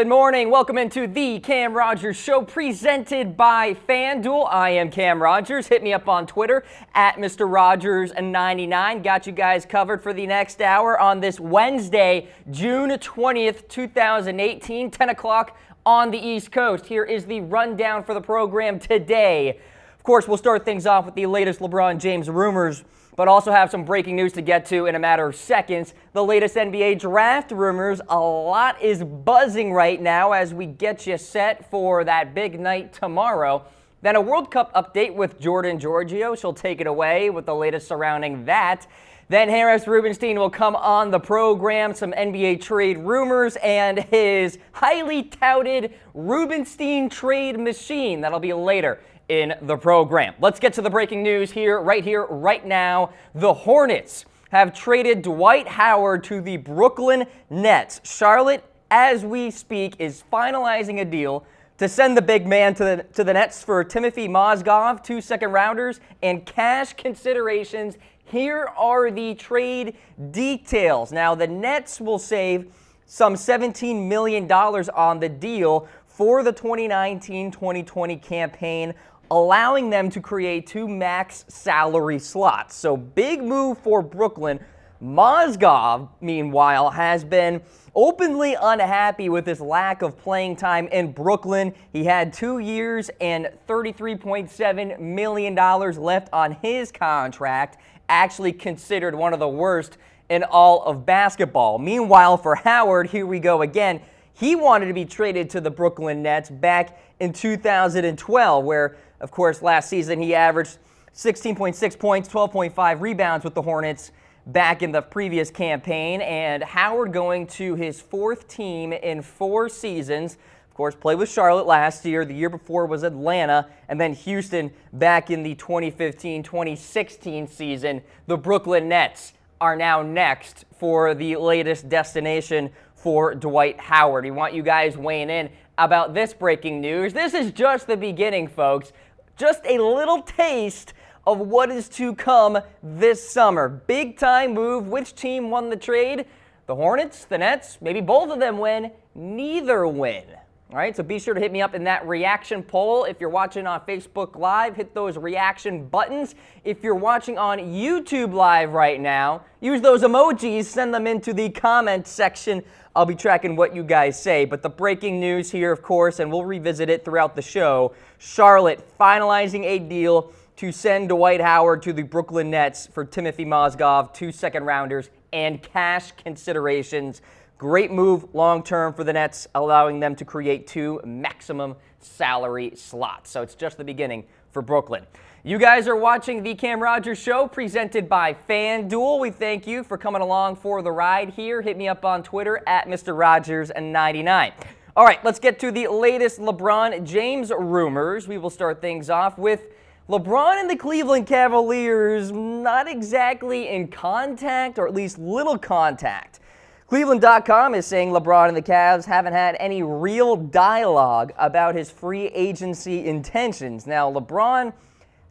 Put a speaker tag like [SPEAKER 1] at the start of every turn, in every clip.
[SPEAKER 1] Good morning. Welcome into the Cam Rogers Show presented by FanDuel. I am Cam Rogers. Hit me up on Twitter at Mr. Rogers99. Got you guys covered for the next hour on this Wednesday, June 20th, 2018, 10 o'clock on the East Coast. Here is the rundown for the program today. Of course, we'll start things off with the latest LeBron James rumors, but also have some breaking news to get to in a matter of seconds. The latest NBA draft rumors, a lot is buzzing right now as we get you set for that big night tomorrow. Then a World Cup update with Giorgio. She'll take it away with the latest surrounding that. Then Harris Rubenstein will come on the program, some NBA trade rumors, and his highly touted Rubenstein trade machine. That'll be later in the program. Let's get to the breaking news here, right now. The Hornets have traded Dwight Howard to the Brooklyn Nets. Charlotte, as we speak, is finalizing a deal to send the big man to the Nets for Timothy Mozgov, 2 second-rounders, and cash considerations. Here are the trade details. Now, the Nets will save some $17 million on the deal for the 2019-2020 campaign, allowing them to create 2 max salary slots. So big move for Brooklyn. Mozgov, meanwhile, has been openly unhappy with his lack of playing time in Brooklyn. He had 2 years and $33.7 million left on his contract, actually considered one of the worst in all of basketball. Meanwhile, for Howard, here we go again. He wanted to be traded to the Brooklyn Nets back in 2012, where, of course, last season he averaged 16.6 points, 12.5 rebounds with the Hornets back in the previous campaign. And Howard going to his 4th team in 4 seasons. Of course, played with Charlotte last year. The year before was Atlanta, and then Houston back in the 2015-2016 season. The Brooklyn Nets are now next for the latest destination for Dwight Howard. We want you guys weighing in about this breaking news. This is just the beginning, folks. Just a little taste of what is to come this summer. Big time move. Which team won the trade? The Hornets, the Nets, maybe both of them win. Neither win. All right, so be sure to hit me up in that reaction poll. If you're watching on Facebook Live, hit those reaction buttons. If you're watching on YouTube Live right now, use those emojis, send them into the comment section. I'll be tracking what you guys say. But the breaking news here, of course, and we'll revisit it throughout the show, Charlotte finalizing a deal to send Dwight Howard to the Brooklyn Nets for Timothy Mozgov, 2 second-rounders, and cash considerations. Great move long-term for the Nets, allowing them to create 2 maximum salary slots. So it's just the beginning for Brooklyn. You guys are watching the Cam Rogers Show presented by FanDuel. We thank you for coming along for the ride here. Hit me up on Twitter at Mr. Rogers99. All right, let's get to the latest LeBron James rumors. We will start things off with LeBron and the Cleveland Cavaliers not exactly in contact, or at least little contact. Cleveland.com is saying LeBron and the Cavs haven't had any real dialogue about his free agency intentions. Now, LeBron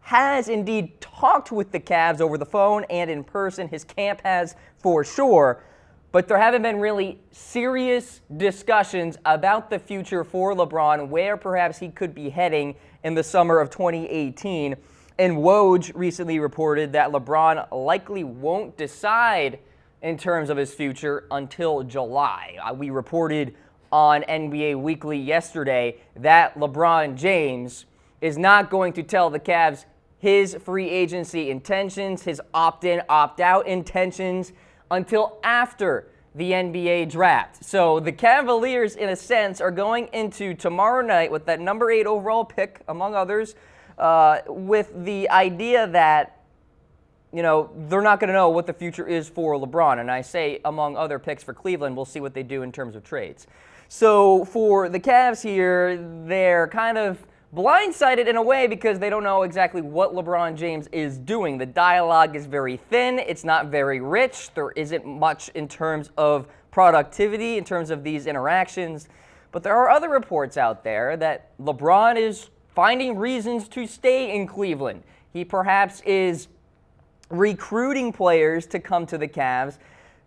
[SPEAKER 1] has indeed talked with the Cavs over the phone and in person. His camp has for sure. But there haven't been really serious discussions about the future for LeBron, where perhaps he could be heading in the summer of 2018. And Woj recently reported that LeBron likely won't decide in terms of his future until July. We reported on NBA Weekly yesterday that LeBron James is not going to tell the Cavs his free agency intentions, his opt-in, opt-out intentions, until after the NBA draft. So the Cavaliers, in a sense, are going into tomorrow night with that number 8 overall pick, among others, with the idea that, you know, they're not going to know what the future is for LeBron. And I say among other picks for Cleveland, we'll see what they do in terms of trades. So for the Cavs here, they're kind of blindsided in a way because they don't know exactly what LeBron James is doing. The dialogue is very thin. It's not very rich. There isn't much in terms of productivity, in terms of these interactions. But there are other reports out there that LeBron is finding reasons to stay in Cleveland. He perhaps is recruiting players to come to the Cavs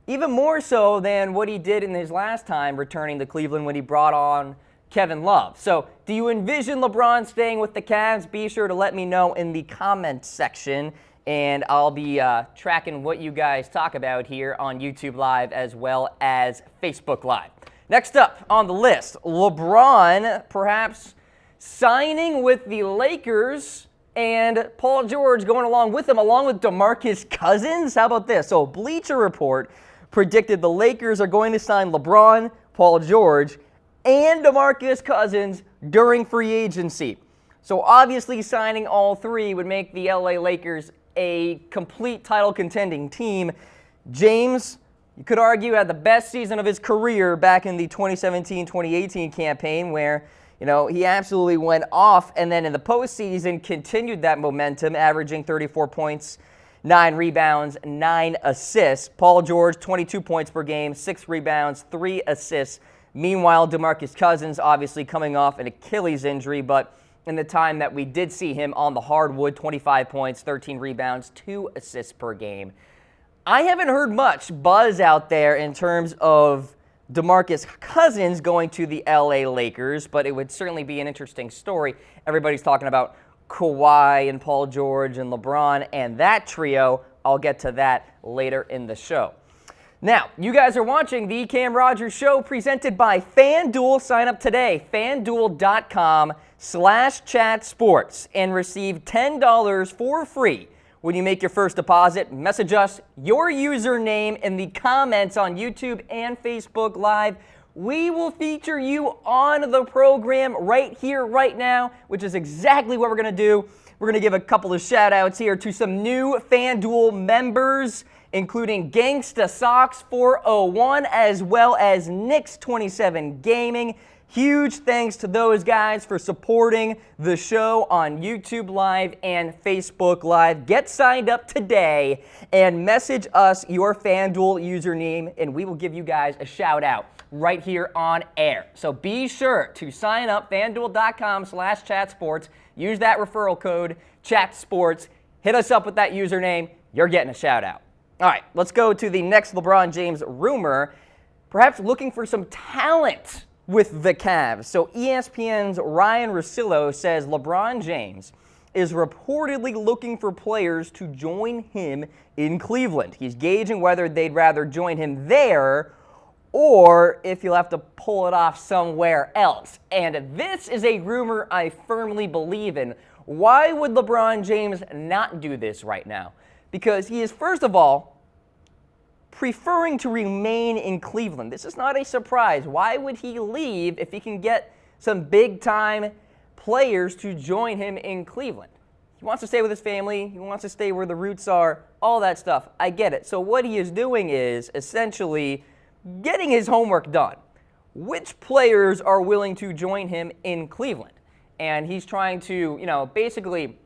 [SPEAKER 1] even more so than what he did in his last time returning to Cleveland when he brought on Kevin Love. So do you envision LeBron staying with the Cavs? Be sure to let me know in the comments section, and I'll be tracking what you guys talk about here on YouTube Live as well as Facebook Live. Next up on the list, LeBron perhaps signing with the Lakers and Paul George going along with him, along with DeMarcus Cousins. How about this? So Bleacher Report predicted the Lakers are going to sign LeBron, Paul George, and DeMarcus Cousins during free agency. So obviously signing all three would make the LA Lakers a complete title contending team. James, you could argue, had the best season of his career back in the 2017-2018 campaign where, he absolutely went off, and then in the postseason continued that momentum, averaging 34 points, 9 rebounds, 9 assists. Paul George, 22 points per game, 6 rebounds, 3 assists. Meanwhile, DeMarcus Cousins obviously coming off an Achilles injury, but in the time that we did see him on the hardwood, 25 points, 13 rebounds, 2 assists per game. I haven't heard much buzz out there in terms of DeMarcus Cousins going to the LA Lakers, but it would certainly be an interesting story. Everybody's talking about Kawhi and Paul George and LeBron and that trio. I'll get to that later in the show. Now, you guys are watching the Cam Rogers Show presented by FanDuel. Sign up today, FanDuel.com/chatsports, and receive $10 for free when you make your first deposit. Message us your username in the comments on YouTube and Facebook Live. We will feature you on the program right here, right now, which is exactly what we're going to do. We're going to give a couple of shout-outs here to some new FanDuel members, including Gangsta Sox 401, as well as Knicks27 Gaming. Huge thanks to those guys for supporting the show on YouTube Live and Facebook Live. Get signed up today and message us your FanDuel username, and we will give you guys a shout-out right here on air. So be sure to sign up, FanDuel.com/chatsports. Use that referral code, chatsports. Hit us up with that username. You're getting a shout-out. All right, let's go to the next LeBron James rumor, perhaps looking for some talent with the Cavs. So ESPN's Ryan Russillo says LeBron James is reportedly looking for players to join him in Cleveland. He's gauging whether they'd rather join him there or if he'll have to pull it off somewhere else. And this is a rumor I firmly believe in. Why would LeBron James not do this right now? Because he is, first of all, preferring to remain in Cleveland. This is not a surprise. Why would he leave if he can get some big-time players to join him in Cleveland? He wants to stay with his family. He wants to stay where the roots are, all that stuff. I get it. So what he is doing is essentially getting his homework done. Which players are willing to join him in Cleveland? And he's trying to, basically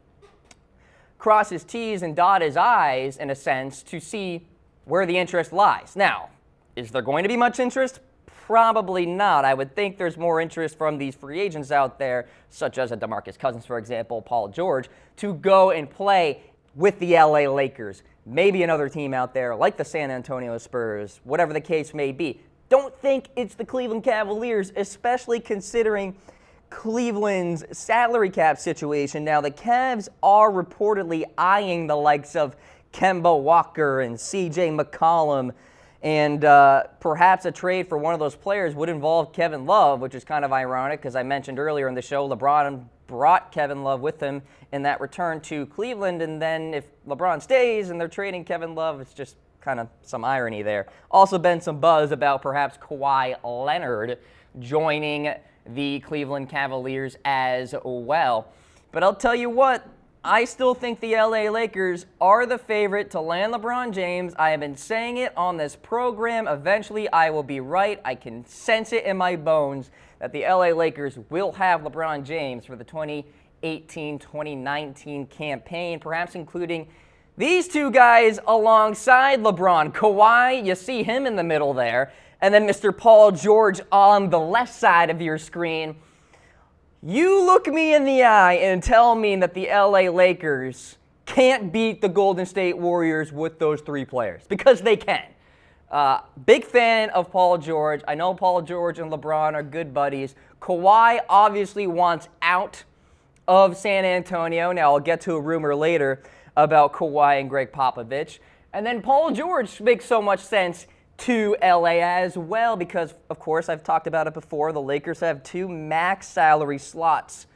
[SPEAKER 1] cross his T's and dot his I's, in a sense, to see where the interest lies. Now, is there going to be much interest? Probably not. I would think there's more interest from these free agents out there, such as a DeMarcus Cousins, for example, Paul George, to go and play with the LA Lakers. Maybe another team out there like the San Antonio Spurs, whatever the case may be. Don't think it's the Cleveland Cavaliers, especially considering Cleveland's salary cap situation. Now, the Cavs are reportedly eyeing the likes of Kemba Walker and C.J. McCollum, and perhaps a trade for one of those players would involve Kevin Love, which is kind of ironic because I mentioned earlier in the show LeBron brought Kevin Love with him in that return to Cleveland, and then if LeBron stays and they're trading Kevin Love, it's just kind of some irony there. Also been some buzz about perhaps Kawhi Leonard joining the Cleveland Cavaliers as well. But I'll tell you what, I still think the LA Lakers are the favorite to land LeBron James. I have been saying it on this program. Eventually, I will be right. I can sense it in my bones that the LA Lakers will have LeBron James for the 2018-2019 campaign, perhaps including these two guys alongside LeBron. Kawhi, you see him in the middle there, and then Mr. Paul George on the left side of your screen. You look me in the eye and tell me that the LA Lakers can't beat the Golden State Warriors with those three players, because they can. Big fan of Paul George. I know Paul George and LeBron are good buddies. Kawhi obviously wants out of San Antonio. Now, I'll get to a rumor later about Kawhi and Gregg Popovich. And then Paul George makes so much sense to LA as well because, of course, I've talked about it before. The Lakers have 2 max salary slots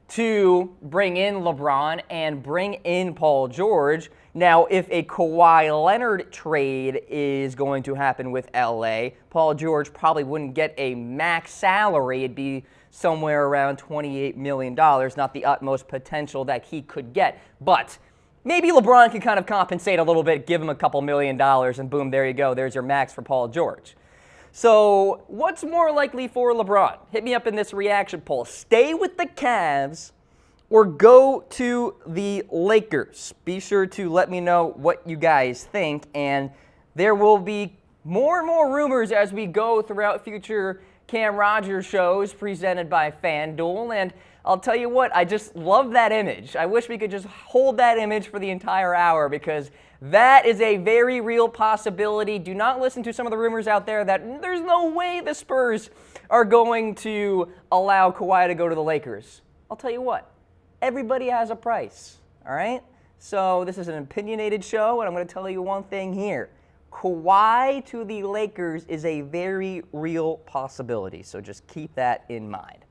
[SPEAKER 1] to bring in LeBron and bring in Paul George. Now, if a Kawhi Leonard trade is going to happen with LA, Paul George probably wouldn't get a max salary. It'd be somewhere around $28 million, not the utmost potential that he could get. But maybe LeBron can kind of compensate a little bit, give him a couple $1 million, and boom, there you go. There's your max for Paul George. So what's more likely for LeBron? Hit me up in this reaction poll. Stay with the Cavs or go to the Lakers? Be sure to let me know what you guys think. And there will be more and more rumors as we go throughout future Cam Rogers shows presented by FanDuel. And I'll tell you what, I just love that image. I wish we could just hold that image for the entire hour because that is a very real possibility. Do not listen to some of the rumors out there that there's no way the Spurs are going to allow Kawhi to go to the Lakers. I'll tell you what, everybody has a price, all right? So this is an opinionated show, and I'm going to tell you one thing here. Kawhi to the Lakers is a very real possibility, so just keep that in mind.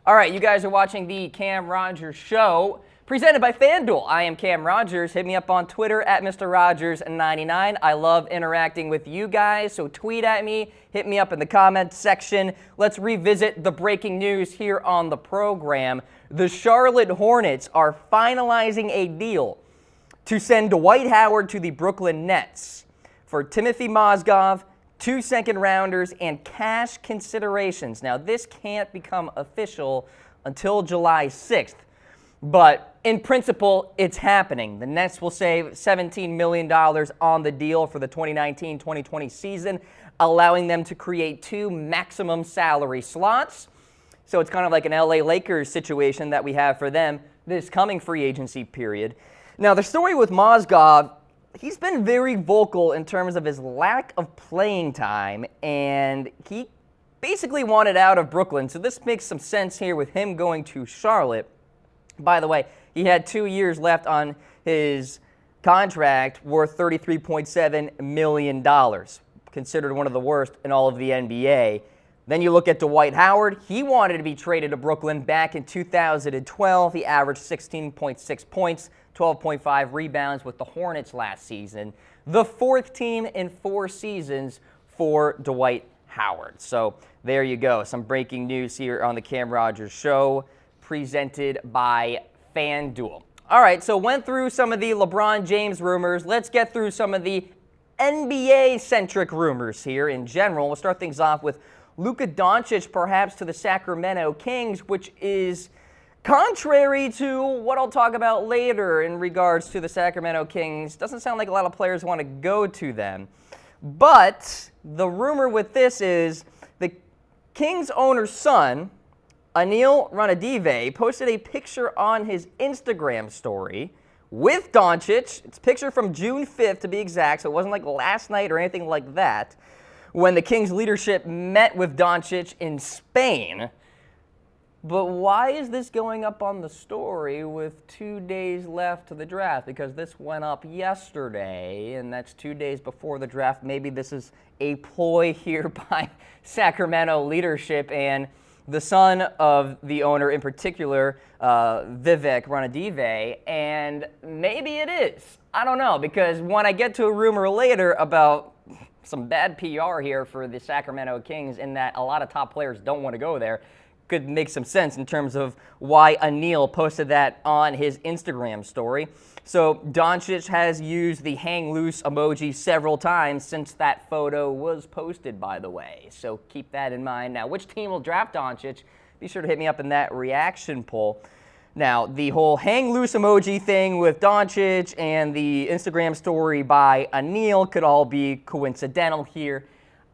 [SPEAKER 1] All right, you guys are watching the Cam Rogers Show, presented by FanDuel. I am Cam Rogers. Hit me up on Twitter at Mr. Rogers99. I love interacting with you guys, so tweet at me, hit me up in the comments section. Let's revisit the breaking news here on the program. The Charlotte Hornets are finalizing a deal to send Dwight Howard to the Brooklyn Nets for Timothy Mozgov, 2 second-rounders, and cash considerations. Now, this can't become official until July 6th, but in principle, it's happening. The Nets will save $17 million on the deal for the 2019-2020 season, allowing them to create 2 maximum salary slots. So it's kind of like an LA Lakers situation that we have for them this coming free agency period. Now, the story with Mozgov, he's been very vocal in terms of his lack of playing time, and he basically wanted out of Brooklyn. So this makes some sense here with him going to Charlotte. By the way, he had 2 years left on his contract worth $33.7 million, considered one of the worst in all of the NBA. Then you look at Dwight Howard. He wanted to be traded to Brooklyn back in 2012. He averaged 16.6 points, 12.5 rebounds with the Hornets last season. The 4th team in 4 seasons for Dwight Howard. So there you go. Some breaking news here on the Cam Rogers Show, presented by FanDuel. All right, so went through some of the LeBron James rumors. Let's get through some of the NBA-centric rumors here in general. We'll start things off with Luka Doncic perhaps to the Sacramento Kings, which is contrary to what I'll talk about later in regards to the Sacramento Kings. Doesn't sound like a lot of players want to go to them. But the rumor with this is the Kings owner's son, Anil Ranadive, posted a picture on his Instagram story with Doncic. It's a picture from June 5th to be exact, so it wasn't like last night or anything like that, when the Kings leadership met with Doncic in Spain. But why is this going up on the story with 2 days left to the draft? Because this went up yesterday, and that's 2 days before the draft. Maybe this is a ploy here by Sacramento leadership and the son of the owner in particular, Vivek Ranadive, and maybe it is. I don't know, because when I get to a rumor later about some bad PR here for the Sacramento Kings in that a lot of top players don't want to go there, could make some sense in terms of why Anil posted that on his Instagram story. So Doncic has used the hang loose emoji several times since that photo was posted, by the way. So keep that in mind. Now, which team will draft Doncic? Be sure to hit me up in that reaction poll. Now, the whole hang loose emoji thing with Doncic and the Instagram story by Anil could all be coincidental here.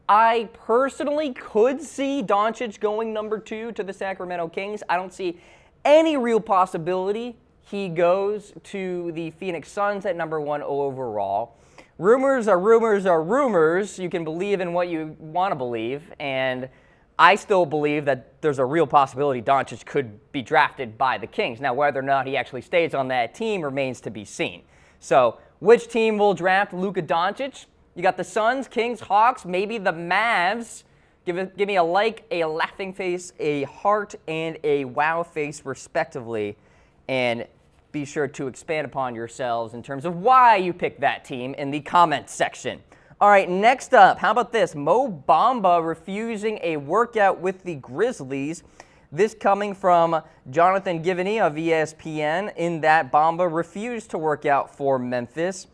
[SPEAKER 1] I personally could see Doncic going number 2 to the Sacramento Kings. I don't see any real possibility he goes to the Phoenix Suns at number 1 overall. rumors are rumors are rumors. You can believe in what you want to believe, and I still believe that there's a real possibility Doncic could be drafted by the Kings. Now, whether or not he actually stays on that team remains to be seen. So, which team will draft Luka Doncic? You got the Suns, Kings, Hawks, maybe the Mavs. Give me a like, a laughing face, a heart, and a wow face, respectively. And be sure to expand upon yourselves in terms of why you picked that team in the comments section. All right, next up, how about this? Mo Bamba refusing a workout with the Grizzlies. This coming from Jonathan Givney of ESPN, in that Bamba refused to work out for Memphis.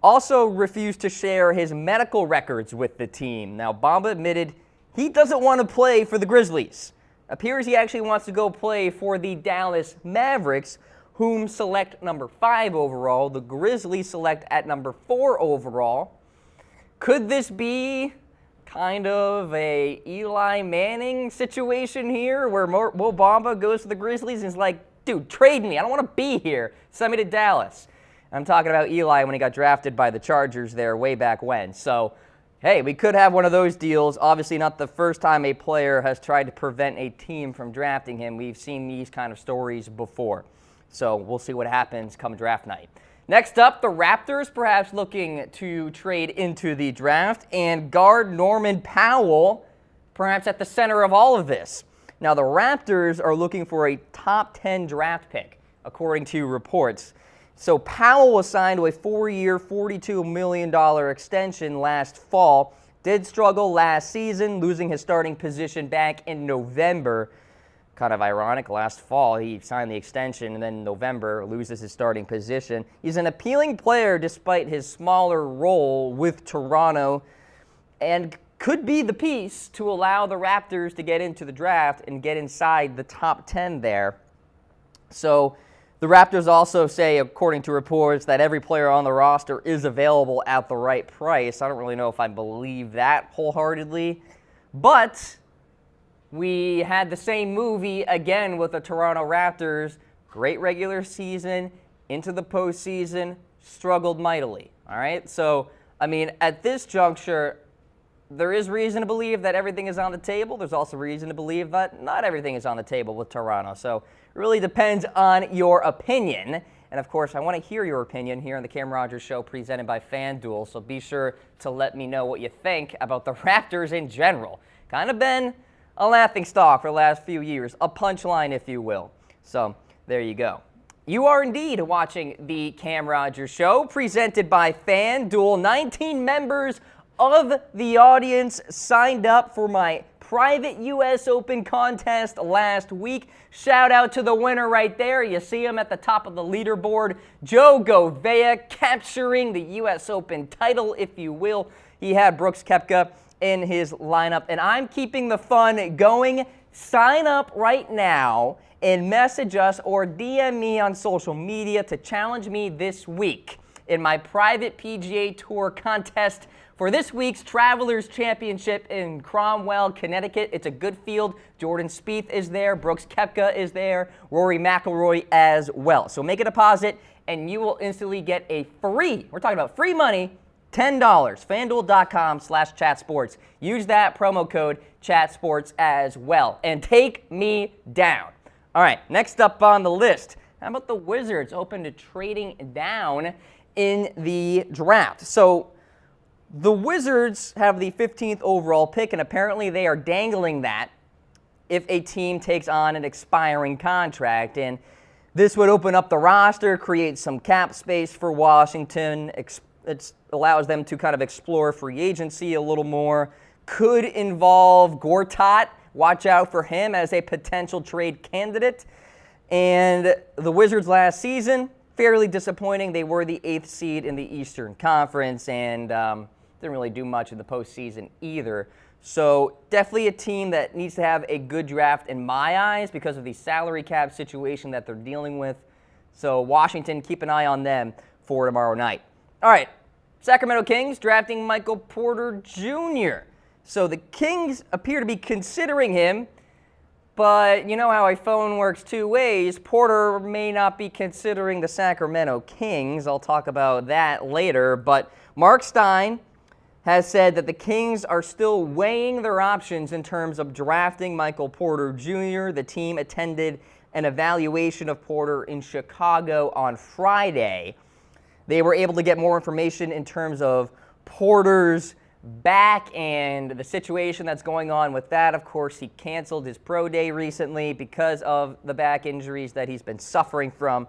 [SPEAKER 1] Also refused to share his medical records with the team. Now, Bamba admitted he doesn't want to play for the Grizzlies. Appears he actually wants to go play for the Dallas Mavericks, whom select number 5 overall. The Grizzlies select at number 4 overall. Could this be kind of a Eli Manning situation here where Mo Bamba goes to the Grizzlies and is like, dude, trade me. I don't want to be here. Send me to Dallas. I'm talking about Eli when he got drafted by the Chargers there way back when. So, hey, we could have one of those deals. Obviously not the first time a player has tried to prevent a team from drafting him. We've seen these kind of stories before. So we'll see what happens come draft night. Next up, the Raptors perhaps looking to trade into the draft, and guard Norman Powell perhaps at the center of all of this. Now, the Raptors are looking for a top 10 draft pick, according to reports. So Powell was signed to a 4-year, $42 million extension last fall. Did struggle last season, losing his starting position back in November. Kind of ironic, last fall he signed the extension and then in November loses his starting position. He's an appealing player despite his smaller role with Toronto, and could be the piece to allow the Raptors to get into the draft and get inside the top 10 there. So the Raptors also say, according to reports, that every player on the roster is available at the right price. I don't really know if I believe that wholeheartedly, but we had the same movie again with the Toronto Raptors. Great regular season, into the postseason, struggled mightily. All right? So, I mean, at this juncture, there is reason to believe that everything is on the table. There's also reason to believe that not everything is on the table with Toronto. So it really depends on your opinion. And, of course, I want to hear your opinion here on the Cam Rogers Show presented by FanDuel. So be sure to let me know what you think about the Raptors in general. Kind of been a laughingstock for the last few years, a punchline, if you will. So there you go. You are indeed watching the Cam Rogers Show presented by FanDuel. 19 members of the audience signed up for my private U.S. Open contest last week. Shout out to the winner right there. You see him at the top of the leaderboard. Joe Govea capturing the U.S. Open title, if you will. He had Brooks Koepka in his lineup, and I'm keeping the fun going. Sign up right now and message us or DM me on social media to challenge me this week in my private PGA Tour contest for this week's Travelers Championship in Cromwell, Connecticut. It's a good field. Jordan Spieth is there. Brooks Koepka is there. Rory McIlroy as well. So make a deposit, and you will instantly get a free, we're talking about free money, $10, FanDuel.com/chatsports. Use that promo code chatsports as well. And take me down. All right, next up on the list, how about the Wizards open to trading down in the draft? So the Wizards have the 15th overall pick, and apparently they are dangling that if a team takes on an expiring contract. And this would open up the roster, create some cap space for Washington. It allows them to kind of explore free agency a little more. Could involve Gortat. Watch out for him as a potential trade candidate. And the Wizards last season, fairly disappointing. They were the 8th seed in the Eastern Conference and didn't really do much in the postseason either. So definitely a team that needs to have a good draft in my eyes because of the salary cap situation that they're dealing with. So Washington, keep an eye on them for tomorrow night. All right, Sacramento Kings drafting Michael Porter Jr. So the Kings appear to be considering him, but you know how a phone works two ways. Porter may not be considering the Sacramento Kings. I'll talk about that later, but Mark Stein has said that the Kings are still weighing their options in terms of drafting Michael Porter Jr. The team attended an evaluation of Porter in Chicago on Friday. They were able to get more information in terms of Porter's back and the situation that's going on with that. Of course, he canceled his pro day recently because of the back injuries that he's been suffering from.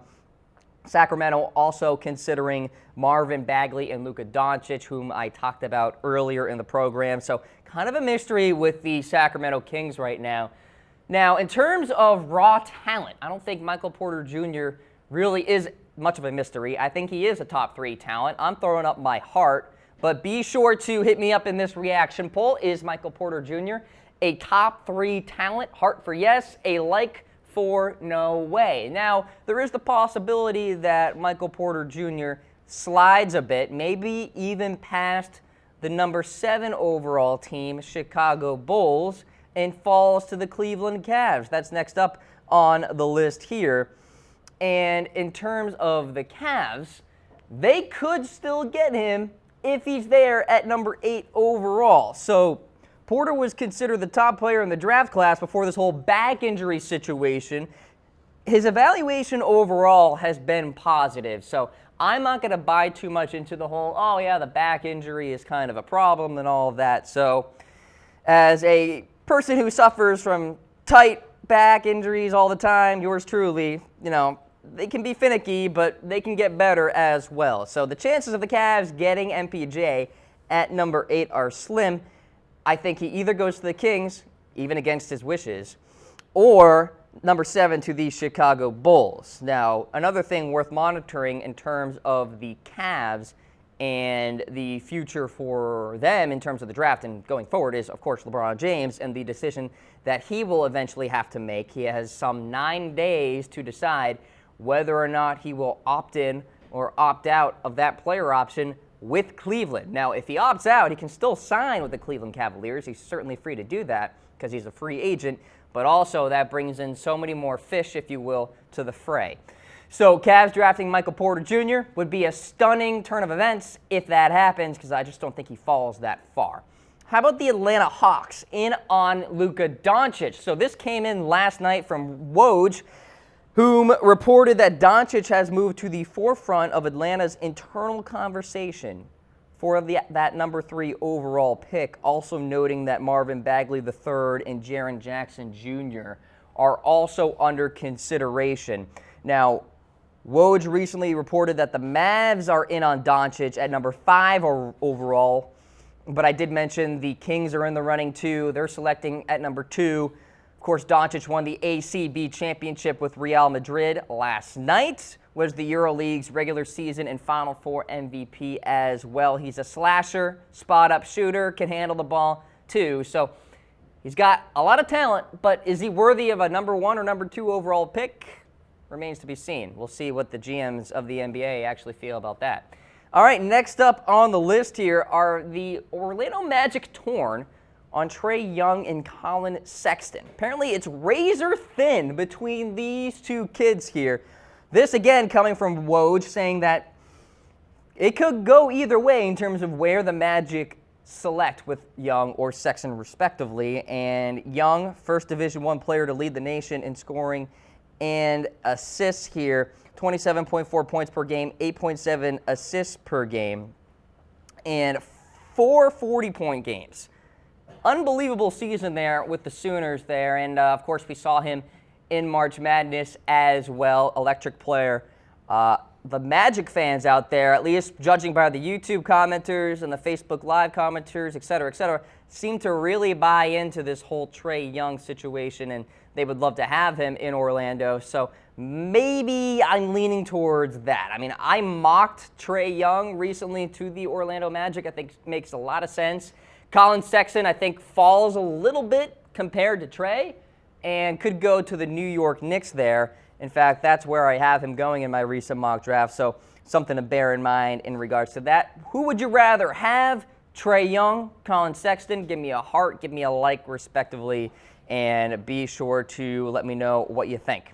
[SPEAKER 1] Sacramento also considering Marvin Bagley and Luka Doncic, whom I talked about earlier in the program. So kind of a mystery with the Sacramento Kings right now. Now, in terms of raw talent, I don't think Michael Porter Jr. really is much of a mystery. I think he is a top 3 talent. I'm throwing up my heart, but be sure to hit me up in this reaction poll. Is Michael Porter Jr. a top 3 talent? Heart for yes, a like for no way. Now, there is the possibility that Michael Porter Jr. slides a bit, maybe even past the number 7 overall team, Chicago Bulls, and falls to the Cleveland Cavs. That's next up on the list here. And in terms of the Cavs, they could still get him if he's there at number 8 overall. So Porter was considered the top player in the draft class before this whole back injury situation. His evaluation overall has been positive, so I'm not going to buy too much into the whole, oh yeah, the back injury is kind of a problem and all of that. So as a person who suffers from tight back injuries all the time, yours truly, they can be finicky, but they can get better as well. So the chances of the Cavs getting MPJ at number 8 are slim. I think he either goes to the Kings, even against his wishes, or number 7 to the Chicago Bulls. Now, another thing worth monitoring in terms of the Cavs and the future for them in terms of the draft and going forward is, of course, LeBron James and the decision that he will eventually have to make. He has some 9 days to decide whether or not he will opt in or opt out of that player option with Cleveland. Now, if he opts out, he can still sign with the Cleveland Cavaliers. He's certainly free to do that because he's a free agent, but also that brings in so many more fish, if you will, to the fray. So Cavs drafting Michael Porter Jr. would be a stunning turn of events if that happens, because I just don't think he falls that far. How about the Atlanta Hawks in on Luka Doncic? So this came in last night from Woj, whom reported that Doncic has moved to the forefront of Atlanta's internal conversation for that number 3 overall pick, also noting that Marvin Bagley III and Jaren Jackson Jr. are also under consideration. Now, Woj recently reported that the Mavs are in on Doncic at number 5 overall, but I did mention the Kings are in the running too. They're selecting at number 2. Of course, Doncic won the ACB championship with Real Madrid last night, was the EuroLeague's regular season and Final Four MVP as well. He's a slasher, spot-up shooter, can handle the ball too. So he's got a lot of talent, but is he worthy of a number 1 or number 2 overall pick? Remains to be seen. We'll see what the GMs of the NBA actually feel about that. All right, next up on the list here are the Orlando Magic torn on Trae Young and Colin Sexton. Apparently, it's razor thin between these two kids here. This, again, coming from Woj, saying that it could go either way in terms of where the Magic select with Young or Sexton, respectively. And Young, first Division I player to lead the nation in scoring and assists here, 27.4 points per game, 8.7 assists per game, and 4 40-point games. Unbelievable season there with the Sooners there, and of course we saw him in March Madness as well. Electric player. The Magic fans out there, at least judging by the YouTube commenters and the Facebook Live commenters, et cetera, seem to really buy into this whole Trae Young situation, and they would love to have him in Orlando. So maybe I'm leaning towards that. I mean, I mocked Trae Young recently to the Orlando Magic. I think makes a lot of sense. Colin Sexton, I think, falls a little bit compared to Trae and could go to the New York Knicks there. In fact, that's where I have him going in my recent mock draft, so something to bear in mind in regards to that. Who would you rather have? Trae Young, Colin Sexton? Give me a heart, give me a like, respectively, and be sure to let me know what you think.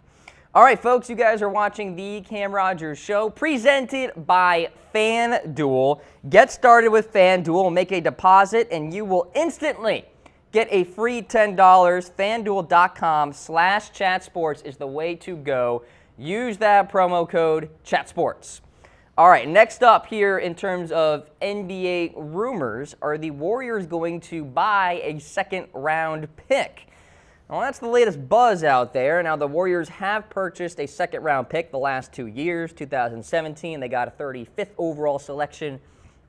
[SPEAKER 1] All right, folks, you guys are watching the Cam Rogers Show, presented by FanDuel. Get started with FanDuel, make a deposit, and you will instantly get a free $10. FanDuel.com/chatsports is the way to go. Use that promo code ChatSports. All right, next up here in terms of NBA rumors, are the Warriors going to buy a second-round pick? Well, that's the latest buzz out there. Now, the Warriors have purchased a second-round pick the last 2 years. 2017, they got a 35th overall selection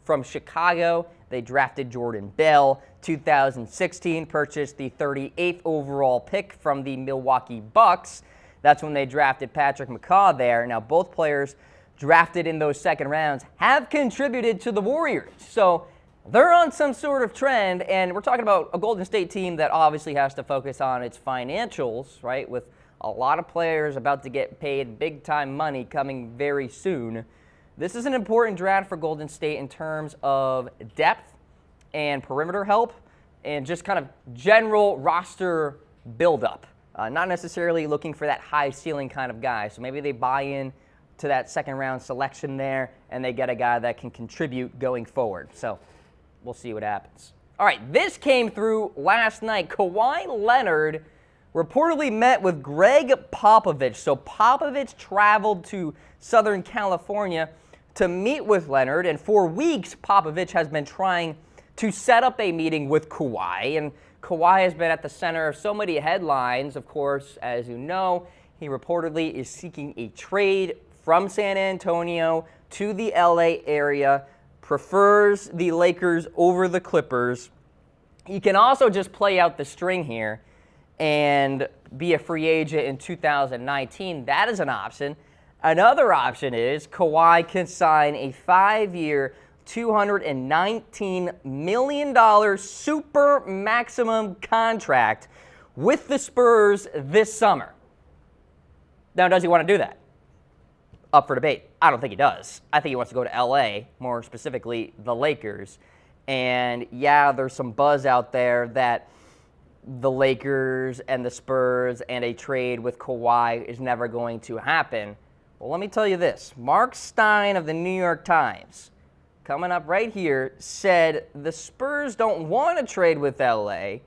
[SPEAKER 1] from Chicago. They drafted Jordan Bell. 2016, purchased the 38th overall pick from the Milwaukee Bucks. That's when they drafted Patrick McCaw there. Now, both players drafted in those second rounds have contributed to the Warriors. So they're on some sort of trend, and we're talking about a Golden State team that obviously has to focus on its financials, right, with a lot of players about to get paid big-time money coming very soon. This is an important draft for Golden State in terms of depth and perimeter help and just kind of general roster buildup. Not necessarily looking for that high ceiling kind of guy. So maybe they buy in to that second-round selection there, and they get a guy that can contribute going forward. So we'll see what happens. All right, this came through last night. Kawhi Leonard reportedly met with Gregg Popovich. So Popovich traveled to Southern California to meet with Leonard, and for weeks Popovich has been trying to set up a meeting with Kawhi, and Kawhi has been at the center of so many headlines. Of course, as you know, he reportedly is seeking a trade from San Antonio to the LA area, prefers the Lakers over the Clippers. He can also just play out the string here and be a free agent in 2019. That is an option. Another option is Kawhi can sign a 5-year, $219 million super maximum contract with the Spurs this summer. Now, does he want to do that? Up for debate. I don't think he does. I think he wants to go to LA, more specifically the Lakers. And yeah, there's some buzz out there that the Lakers and the Spurs and a trade with Kawhi is never going to happen. Well, let me tell you this. Mark Stein of the New York Times, coming up right here, said the Spurs don't want to trade with LA,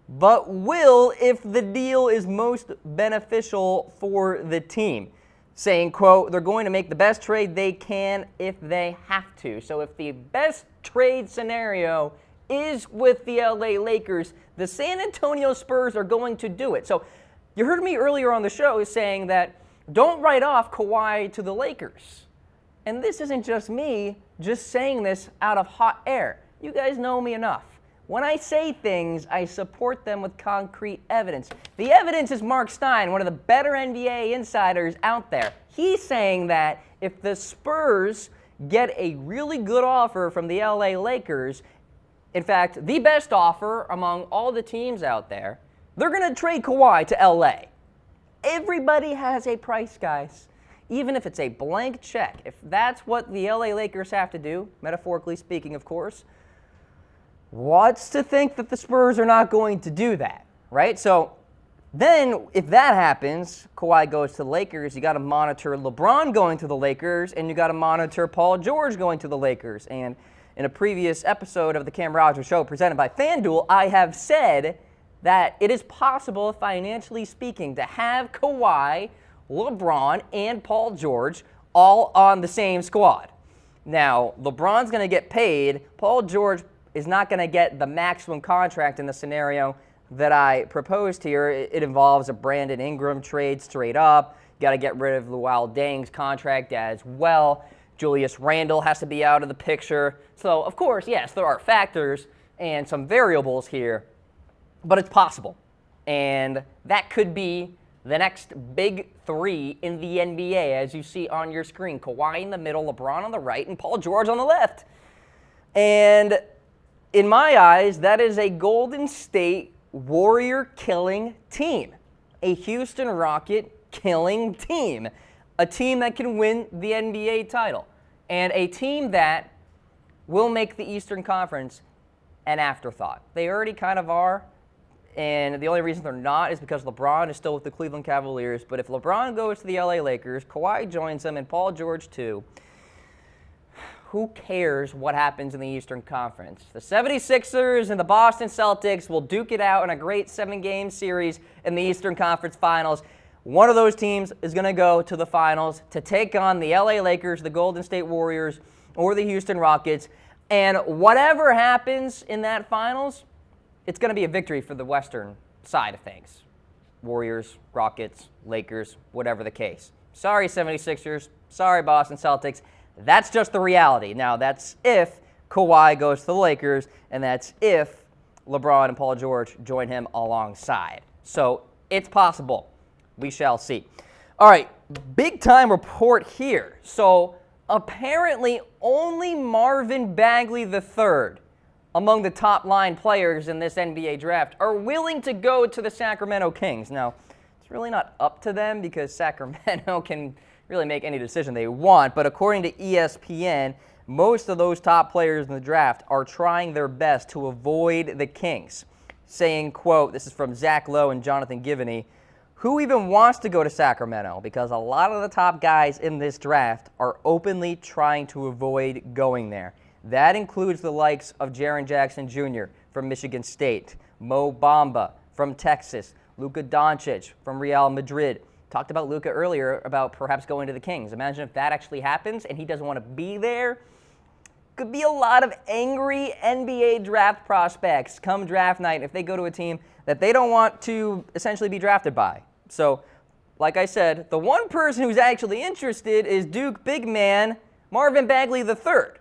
[SPEAKER 1] but will if the deal is most beneficial for the team. Saying, quote, they're going to make the best trade they can if they have to. So if the best trade scenario is with the LA Lakers, the San Antonio Spurs are going to do it. So you heard me earlier on the show saying that don't write off Kawhi to the Lakers. And this isn't just me just saying this out of hot air. You guys know me enough. When I say things, I support them with concrete evidence. The evidence is Mark Stein, one of the better NBA insiders out there. He's saying that if the Spurs get a really good offer from the LA Lakers, in fact, the best offer among all the teams out there, they're going to trade Kawhi to LA. Everybody has a price, guys. Even if it's a blank check, if that's what the LA Lakers have to do, metaphorically speaking, of course, what's to think that the Spurs are not going to do that, right? So then if that happens, Kawhi goes to the Lakers, you got to monitor LeBron going to the Lakers, and you got to monitor Paul George going to the Lakers. And in a previous episode of the Cam Rogers Show presented by FanDuel, I have said that it is possible, financially speaking, to have Kawhi, LeBron, and Paul George all on the same squad. Now, LeBron's going to get paid. Paul George is not going to get the maximum contract in the scenario that I proposed here. It involves a Brandon Ingram trade straight up. You got to get rid of Luol Deng's contract as well. Julius Randle has to be out of the picture. So, of course, yes, there are factors and some variables here, but it's possible. And that could be the next big three in the NBA, as you see on your screen. Kawhi in the middle, LeBron on the right, and Paul George on the left. And in my eyes, that is a Golden State Warrior killing team. A Houston Rocket killing team. A team that can win the NBA title. And a team that will make the Eastern Conference an afterthought. They already kind of are. And the only reason they're not is because LeBron is still with the Cleveland Cavaliers. But if LeBron goes to the LA Lakers, Kawhi joins him, and Paul George too, who cares what happens in the Eastern Conference? The 76ers and the Boston Celtics will duke it out in a great 7-game series in the Eastern Conference Finals. One of those teams is going to go to the finals to take on the LA Lakers, the Golden State Warriors, or the Houston Rockets. And whatever happens in that finals, it's going to be a victory for the Western side of things. Warriors, Rockets, Lakers, whatever the case. Sorry, 76ers. Sorry, Boston Celtics. That's just the reality. Now, that's if Kawhi goes to the Lakers, and that's if LeBron and Paul George join him alongside. So it's possible. We shall see. All right, big-time report here. So apparently only Marvin Bagley III, among the top-line players in this NBA draft, are willing to go to the Sacramento Kings. Now, it's really not up to them because Sacramento can really make any decision they want, but according to ESPN, most of those top players in the draft are trying their best to avoid the Kings, saying, quote, this is from Zach Lowe and Jonathan Givney, who even wants to go to Sacramento? Because a lot of the top guys in this draft are openly trying to avoid going there. That includes the likes of Jaren Jackson Jr. from Michigan State, Mo Bamba from Texas, Luka Doncic from Real Madrid. Talked about Luka earlier about perhaps going to the Kings. Imagine if that actually happens and he doesn't want to be there. Could be a lot of angry NBA draft prospects come draft night if they go to a team that they don't want to essentially be drafted by. So, like I said, the one person who's actually interested is Duke big man Marvin Bagley III,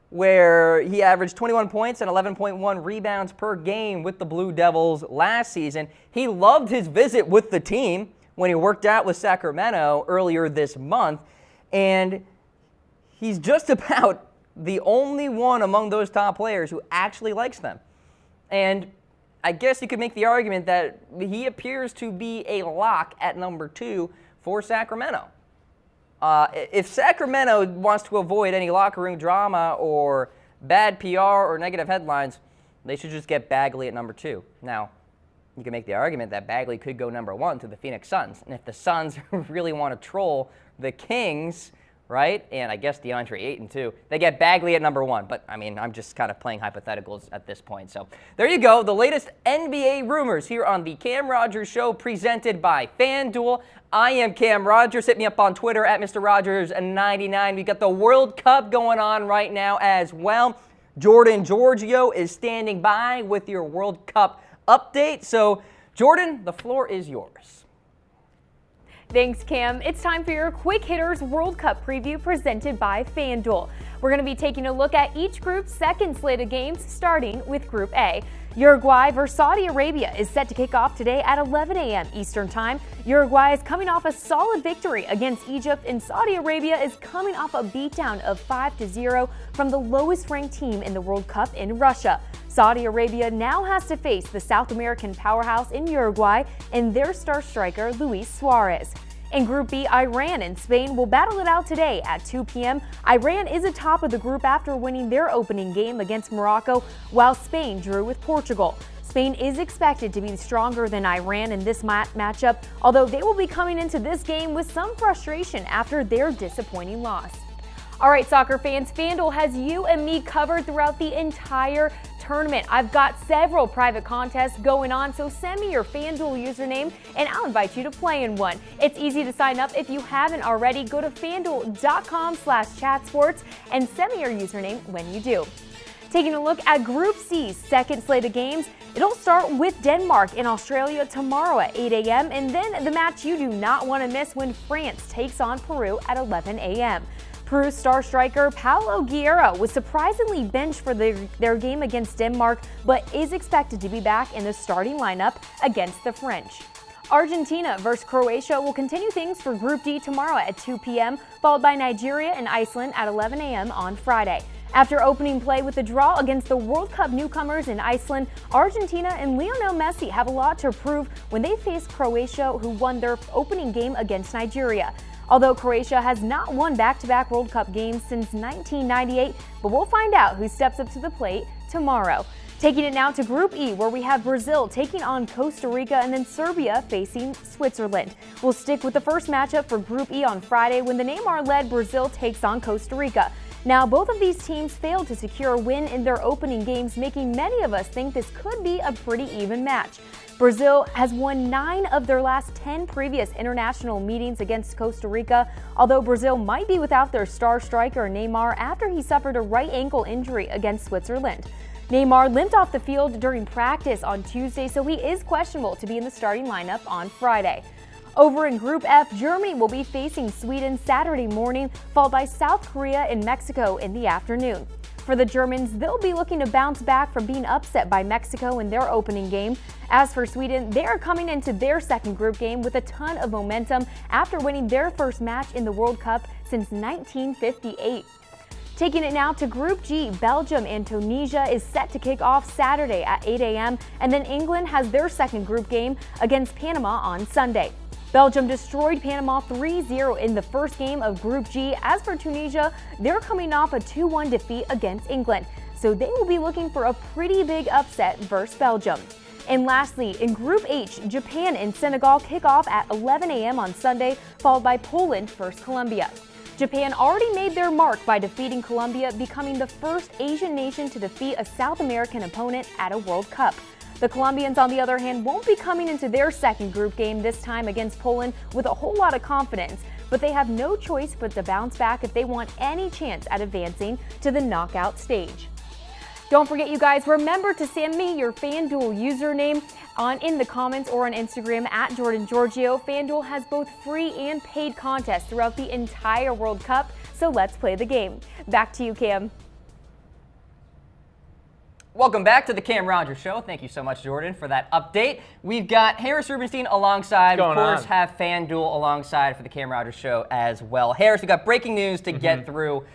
[SPEAKER 1] where he averaged 21 points and 11.1 rebounds per game with the Blue Devils last season. He loved his visit with the team when he worked out with Sacramento earlier this month, and he's just about the only one among those top players who actually likes them. And I guess you could make the argument that he appears to be a lock at number 2 for Sacramento. If Sacramento wants to avoid any locker room drama or bad PR or negative headlines, they should just get Bagley at number 2. Now, you can make the argument that Bagley could go number 1 to the Phoenix Suns. And if the Suns really want to troll the Kings, right, and I guess DeAndre Ayton too, they get Bagley at number 1. But, I mean, I'm just kind of playing hypotheticals at this point. So there you go, the latest NBA rumors here on the Cam Rogers Show presented by FanDuel. I am Cam Rogers. Hit me up on Twitter at Mr. Rogers99. We got the World Cup going on right now as well. Giorgio is standing by with your World Cup update. So, Jordan, the floor is yours.
[SPEAKER 2] Thanks, Cam. It's time for your Quick Hitters World Cup preview presented by FanDuel. We're going to be taking a look at each group's second slate of games, starting with Group A. Uruguay versus Saudi Arabia is set to kick off today at 11 a.m. Eastern Time. Uruguay is coming off a solid victory against Egypt, and Saudi Arabia is coming off a beatdown of 5-0 from the lowest-ranked team in the World Cup in Russia. Saudi Arabia now has to face the South American powerhouse in Uruguay and their star striker, Luis Suarez. In Group B, Iran and Spain will battle it out today at 2 p.m. Iran is atop of the group after winning their opening game against Morocco, while Spain drew with Portugal. Spain is expected to be stronger than Iran in this matchup, although they will be coming into this game with some frustration after their disappointing loss. All right, soccer fans, FanDuel has you and me covered throughout the entire tournament. I've got several private contests going on, so send me your FanDuel username and I'll invite you to play in one. It's easy to sign up if you haven't already. Go to FanDuel.com/chatsports and send me your username when you do. Taking a look at Group C's second slate of games, it'll start with Denmark in Australia tomorrow at 8 a.m. and then the match you do not want to miss when France takes on Peru at 11 a.m. Peru's star striker Paulo Guerra was surprisingly benched for their game against Denmark, but is expected to be back in the starting lineup against the French. Argentina versus Croatia will continue things for Group D tomorrow at 2 p.m., followed by Nigeria and Iceland at 11 a.m. on Friday. After opening play with a draw against the World Cup newcomers in Iceland, Argentina and Lionel Messi have a lot to prove when they face Croatia, who won their opening game against Nigeria. Although Croatia has not won back-to-back World Cup games since 1998, but we'll find out who steps up to the plate tomorrow. Taking it now to Group E, where we have Brazil taking on Costa Rica and then Serbia facing Switzerland. We'll stick with the first matchup for Group E on Friday when the Neymar-led Brazil takes on Costa Rica. Now, both of these teams failed to secure a win in their opening games, making many of us think this could be a pretty even match. Brazil has won 9 of their last 10 previous international meetings against Costa Rica, although Brazil might be without their star striker Neymar after he suffered a right ankle injury against Switzerland. Neymar limped off the field during practice on Tuesday, so he is questionable to be in the starting lineup on Friday. Over in Group F, Germany will be facing Sweden Saturday morning, followed by South Korea and Mexico in the afternoon. For the Germans, they'll be looking to bounce back from being upset by Mexico in their opening game. As for Sweden, they are coming into their second group game with a ton of momentum after winning their first match in the World Cup since 1958. Taking it now to Group G, Belgium and Tunisia is set to kick off Saturday at 8 a.m. and then England has their second group game against Panama on Sunday. Belgium destroyed Panama 3-0 in the first game of Group G. As for Tunisia, they're coming off a 2-1 defeat against England, so they will be looking for a pretty big upset versus Belgium. And lastly, in Group H, Japan and Senegal kick off at 11 a.m. on Sunday, followed by Poland versus Colombia. Japan already made their mark by defeating Colombia, becoming the first Asian nation to defeat a South American opponent at a World Cup. The Colombians, on the other hand, won't be coming into their second group game this time against Poland with a whole lot of confidence, but they have no choice but to bounce back if they want any chance at advancing to the knockout stage. Don't forget, you guys, remember to send me your FanDuel username in the comments or on Instagram at Giorgio. FanDuel has both free and paid contests throughout the entire World Cup, so let's play the game. Back to you, Cam.
[SPEAKER 1] Welcome back to the Cam Rogers Show. Thank you so much, Jordan, for that update. We've got Harris Rubenstein alongside. Of course, have FanDuel alongside for the Cam Rogers Show as well. Harris, we've got breaking news to get through.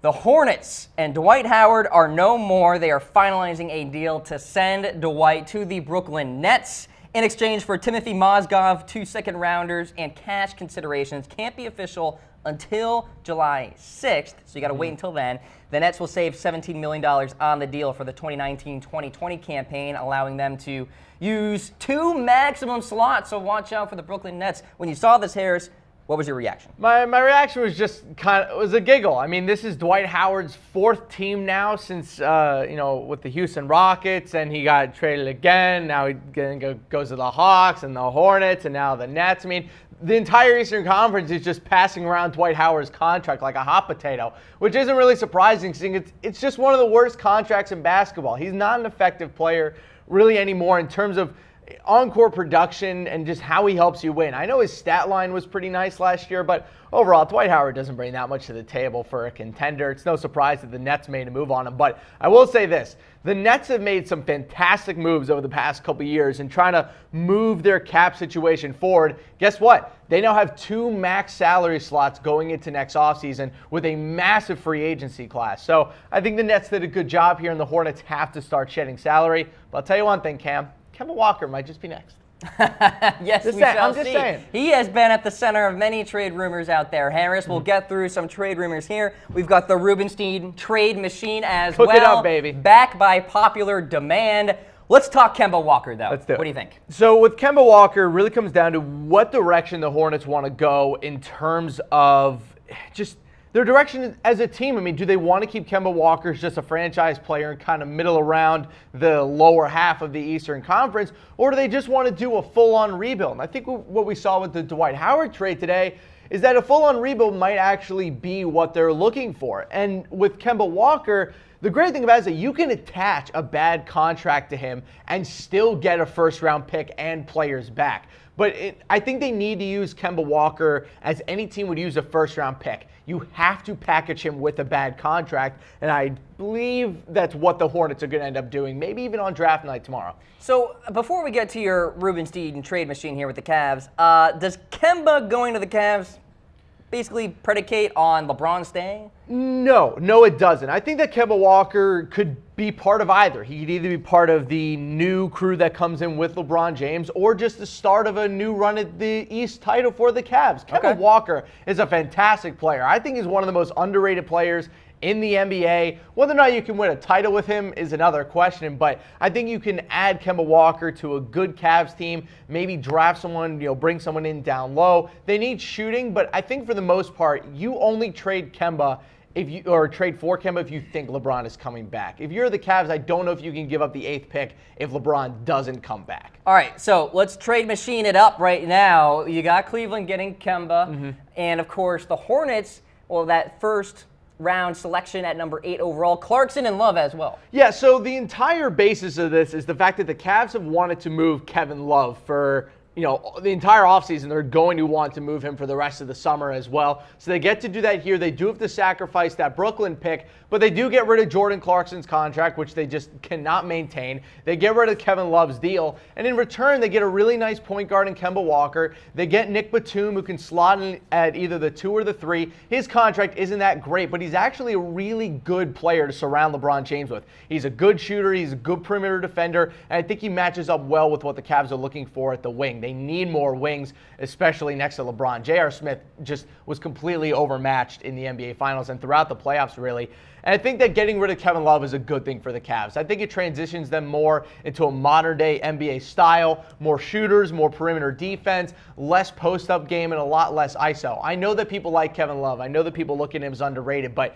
[SPEAKER 1] The Hornets and Dwight Howard are no more. They are finalizing a deal to send Dwight to the Brooklyn Nets in exchange for Timothy Mozgov, 2 second-rounders, and cash considerations. Can't be official until July 6th, so you got to wait until then. The Nets will save $17 million on the deal for the 2019-2020 campaign, allowing them to use 2 maximum slots, so watch out for the Brooklyn Nets. When you saw this, Harris, what was your reaction?
[SPEAKER 3] My reaction was just was a giggle. I mean, this is Dwight Howard's 4th team now since, with the Houston Rockets, and he got traded again. Now he goes to the Hawks and the Hornets and now the Nets. I mean, the entire Eastern Conference is just passing around Dwight Howard's contract like a hot potato, which isn't really surprising because it's just one of the worst contracts in basketball. He's not an effective player really anymore in terms of on-court production and just how he helps you win. I know his stat line was pretty nice last year, but overall, Dwight Howard doesn't bring that much to the table for a contender. It's no surprise that the Nets made a move on him. But I will say this. The Nets have made some fantastic moves over the past couple years in trying to move their cap situation forward. Guess what? They now have 2 max salary slots going into next offseason with a massive free agency class. So I think the Nets did a good job here, and the Hornets have to start shedding salary. But I'll tell you one thing, Cam. Kemba Walker might just be next.
[SPEAKER 1] Yes, we shall see.
[SPEAKER 3] Saying.
[SPEAKER 1] He has been at the center of many trade rumors out there. Harris, we'll get through some trade rumors here. We've got the Rubenstein trade machine as well.
[SPEAKER 3] Cook it up, baby.
[SPEAKER 1] Back by popular demand. Let's talk Kemba Walker, though.
[SPEAKER 3] Let's do it.
[SPEAKER 1] What do you think?
[SPEAKER 3] So with Kemba Walker, it really comes down to what direction the Hornets want to go in terms of just their direction as a team. I mean, do they want to keep Kemba Walker as just a franchise player and kind of middle around the lower half of the Eastern Conference, or do they just want to do a full-on rebuild? And I think what we saw with the Dwight Howard trade today is that a full-on rebuild might actually be what they're looking for. And with Kemba Walker, the great thing about it is that you can attach a bad contract to him and still get a first-round pick and players back. But I think they need to use Kemba Walker as any team would use a first-round pick. You have to package him with a bad contract, and I believe that's what the Hornets are going to end up doing, maybe even on draft night tomorrow.
[SPEAKER 1] So before we get to your Rubenstein trade machine here with the Cavs, does Kemba going to the Cavs basically predicate on LeBron staying?
[SPEAKER 3] No, it doesn't. I think that Kemba Walker could be part of either. He could either be part of the new crew that comes in with LeBron James or just the start of a new run at the East title for the Cavs. Kemba Walker is a fantastic player. I think he's one of the most underrated players in the NBA. Whether or not you can win a title with him is another question, but I think you can add Kemba Walker to a good Cavs team, maybe draft someone, bring someone in down low. They need shooting, but I think for the most part, you only trade Kemba trade for Kemba if you think LeBron is coming back. If you're the Cavs, I don't know if you can give up the 8th pick if LeBron doesn't come back.
[SPEAKER 1] All right, so let's trade machine it up right now. You got Cleveland getting Kemba, and of course the Hornets, well, that first round selection at number 8 overall, Clarkson and Love as well.
[SPEAKER 3] Yeah, so the entire basis of this is the fact that the Cavs have wanted to move Kevin Love for the entire offseason. They're going to want to move him for the rest of the summer as well. So they get to do that here. They do have to sacrifice that Brooklyn pick, but they do get rid of Jordan Clarkson's contract, which they just cannot maintain. They get rid of Kevin Love's deal, and in return, they get a really nice point guard in Kemba Walker. They get Nick Batum, who can slot in at either the 2 or the 3. His contract isn't that great, but he's actually a really good player to surround LeBron James with. He's a good shooter. He's a good perimeter defender, and I think he matches up well with what the Cavs are looking for at the wing. They need more wings, especially next to LeBron. J.R. Smith just was completely overmatched in the NBA Finals and throughout the playoffs, really. And I think that getting rid of Kevin Love is a good thing for the Cavs. I think it transitions them more into a modern-day NBA style, more shooters, more perimeter defense, less post-up game, and a lot less ISO. I know that people like Kevin Love. I know that people look at him as underrated, but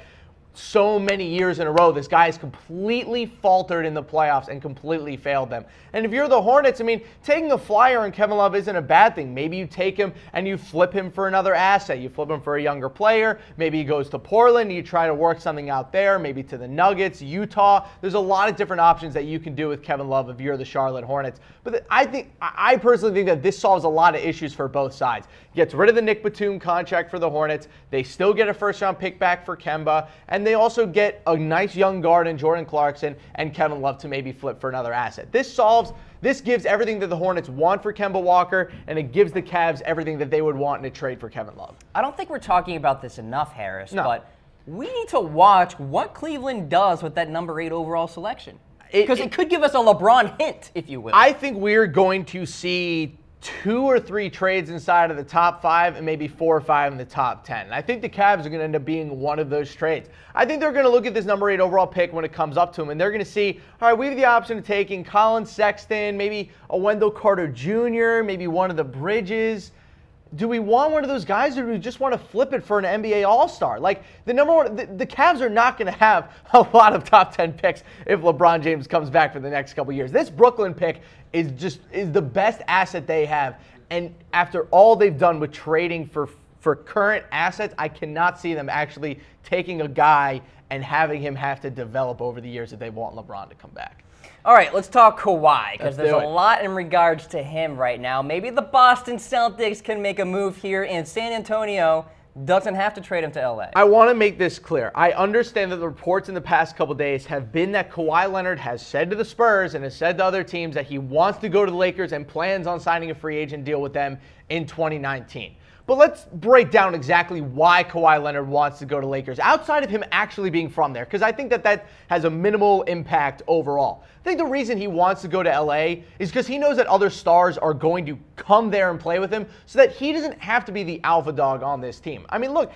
[SPEAKER 3] so many years in a row, this guy has completely faltered in the playoffs and completely failed them. And if you're the Hornets, taking a flyer on Kevin Love isn't a bad thing. Maybe you take him and you flip him for another asset. You flip him for a younger player. Maybe he goes to Portland. You try to work something out there, maybe to the Nuggets, Utah. There's a lot of different options that you can do with Kevin Love if you're the Charlotte Hornets. But I personally think that this solves a lot of issues for both sides. Gets rid of the Nick Batum contract for the Hornets. They still get a first-round pick back for Kemba. And they also get a nice young guard in Jordan Clarkson and Kevin Love to maybe flip for another asset. This gives everything that the Hornets want for Kemba Walker, and it gives the Cavs everything that they would want in a trade for Kevin Love.
[SPEAKER 1] I don't think we're talking about this enough, Harris, but we need to watch what Cleveland does with that number 8 overall selection. Because it could give us a LeBron hint, if you will.
[SPEAKER 3] I think we're going to see 2 or 3 trades inside of the top 5 and maybe 4 or 5 in the top 10. And I think the Cavs are going to end up being one of those trades. I think they're going to look at this number 8 overall pick when it comes up to them, and they're going to see, all right, we have the option of taking Colin Sexton, maybe a Wendell Carter Jr., maybe one of the Bridges. Do we want one of those guys, or do we just want to flip it for an NBA All-Star? Like, the Cavs are not going to have a lot of top 10 picks if LeBron James comes back for the next couple years. This Brooklyn pick is the best asset they have. And after all they've done with trading for current assets, I cannot see them actually taking a guy and having him have to develop over the years if they want LeBron to come back.
[SPEAKER 1] All right, let's talk Kawhi, because there's a lot in regards to him right now. Maybe the Boston Celtics can make a move here, and San Antonio doesn't have to trade him to LA.
[SPEAKER 3] I want to make this clear. I understand that the reports in the past couple days have been that Kawhi Leonard has said to the Spurs and has said to other teams that he wants to go to the Lakers and plans on signing a free agent deal with them in 2019. But let's break down exactly why Kawhi Leonard wants to go to Lakers outside of him actually being from there, because I think that has a minimal impact overall. I think the reason he wants to go to LA is because he knows that other stars are going to come there and play with him so that he doesn't have to be the alpha dog on this team. Look,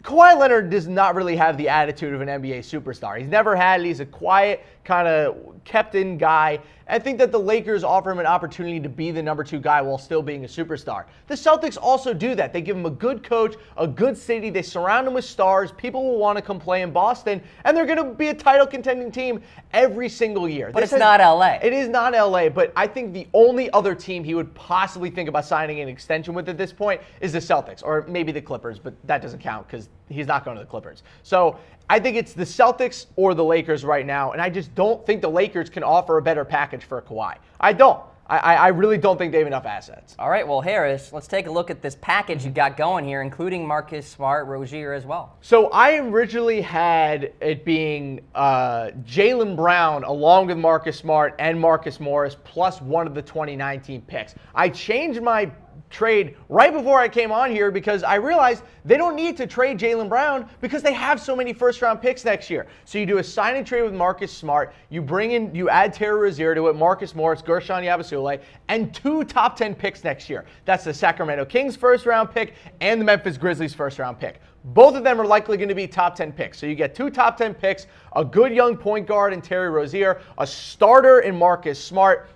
[SPEAKER 3] Kawhi Leonard does not really have the attitude of an NBA superstar. He's never had it. He's a quiet, kind of kept-in guy. I think that the Lakers offer him an opportunity to be the number 2 guy while still being a superstar. The Celtics also do that. They give him a good coach, a good city. They surround him with stars. People will want to come play in Boston, and they're going to be a title-contending team every single year.
[SPEAKER 1] But it's not LA.
[SPEAKER 3] It is not LA, but I think the only other team he would possibly think about signing an extension with at this point is the Celtics, or maybe the Clippers, but that doesn't count because he's not going to the Clippers. So I think it's the Celtics or the Lakers right now, and I just don't think the Lakers can offer a better package for Kawhi. I don't. I really don't think they have enough assets.
[SPEAKER 1] All right, well, Harris, let's take a look at this package you got going here, including Marcus Smart, Rozier as well.
[SPEAKER 3] So I originally had it being Jaylen Brown along with Marcus Smart and Marcus Morris plus one of the 2019 picks. I changed my trade right before I came on here because I realized they don't need to trade Jaylen Brown because they have so many first-round picks next year. So you do a sign and trade with Marcus Smart, you add Terry Rozier to it, Marcus Morris, Gershon Yabusele, and 2 top 10 picks next year. That's the Sacramento Kings first-round pick and the Memphis Grizzlies first-round pick. Both of them are likely going to be top 10 picks. So you get 2 top 10 picks, a good young point guard in Terry Rozier, a starter in Marcus Smart,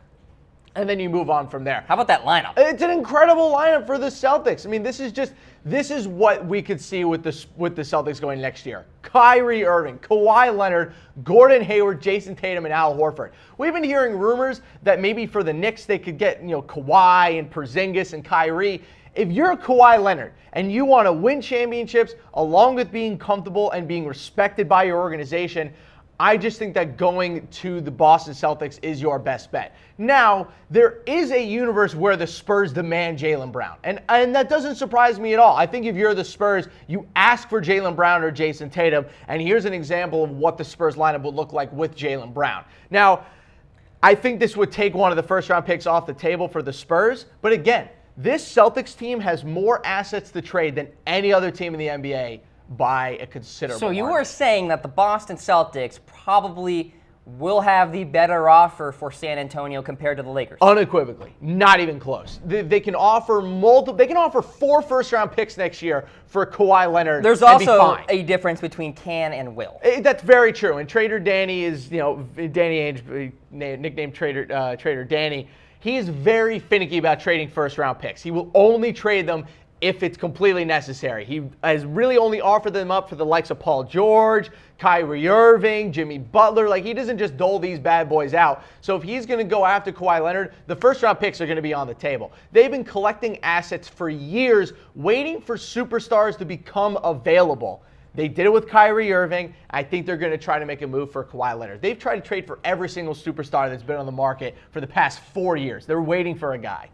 [SPEAKER 3] and then you move on from there.
[SPEAKER 1] How about that lineup?
[SPEAKER 3] It's an incredible lineup for the Celtics. I mean, this is what we could see with the Celtics going next year. Kyrie Irving, Kawhi Leonard, Gordon Hayward, Jason Tatum, and Al Horford. We've been hearing rumors that maybe for the Knicks they could get, Kawhi and Porzingis and Kyrie. If you're Kawhi Leonard and you want to win championships along with being comfortable and being respected by your organization, I just think that going to the Boston Celtics is your best bet. Now, there is a universe where the Spurs demand Jaylen Brown, and that doesn't surprise me at all. I think if you're the Spurs, you ask for Jaylen Brown or Jason Tatum, and here's an example of what the Spurs lineup would look like with Jaylen Brown. Now, I think this would take one of the first-round picks off the table for the Spurs, but again, this Celtics team has more assets to trade than any other team in the NBA by a considerable
[SPEAKER 1] So you
[SPEAKER 3] margin.
[SPEAKER 1] are saying that the Boston Celtics probably will have the better offer for San Antonio compared to the Lakers?
[SPEAKER 3] Unequivocally, not even close. They can offer They can offer 4 first-round picks next year for Kawhi Leonard.
[SPEAKER 1] There's
[SPEAKER 3] and be
[SPEAKER 1] also
[SPEAKER 3] fine.
[SPEAKER 1] a difference between can and will.
[SPEAKER 3] That's very true. And Trader Danny is, Danny Ainge, nicknamed Trader Danny. He is very finicky about trading first-round picks. He will only trade them if it's completely necessary. He has really only offered them up for the likes of Paul George, Kyrie Irving, Jimmy Butler. Like, he doesn't just dole these bad boys out. So if he's going to go after Kawhi Leonard, the first-round picks are going to be on the table. They've been collecting assets for years, waiting for superstars to become available. They did it with Kyrie Irving. I think they're going to try to make a move for Kawhi Leonard. They've tried to trade for every single superstar that's been on the market for the past 4 years. They're waiting for a guy.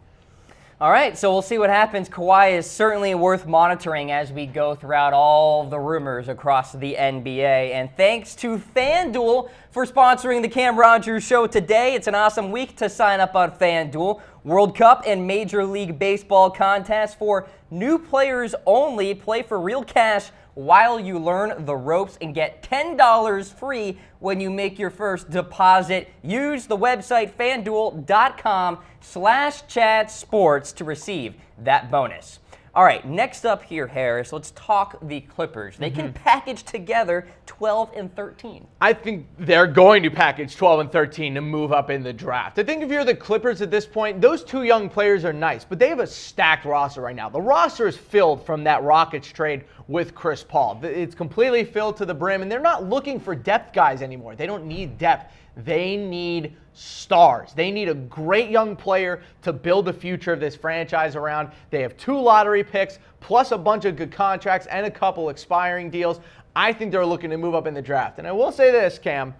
[SPEAKER 1] All right, so we'll see what happens. Kawhi is certainly worth monitoring as we go throughout all the rumors across the NBA. And thanks to FanDuel for sponsoring the Cam Rogers Show today. It's an awesome week to sign up on FanDuel. World Cup and Major League Baseball contests for new players only. Play for real cash while you learn the ropes and get $10 free when you make your first deposit. Use the website fanduel.com/chatsports to receive that bonus. All right, next up here, Harris, let's talk the Clippers. They can package together 12 and 13.
[SPEAKER 3] I think they're going to package 12 and 13 to move up in the draft. I think if you're the Clippers at this point, those 2 young players are nice, but they have a stacked roster right now. The roster is filled from that Rockets trade with Chris Paul. It's completely filled to the brim, and they're not looking for depth guys anymore. They don't need depth. They need stars. They need a great young player to build the future of this franchise around. They have 2 lottery picks, plus a bunch of good contracts and a couple expiring deals. I think they're looking to move up in the draft. And I will say this, Cam.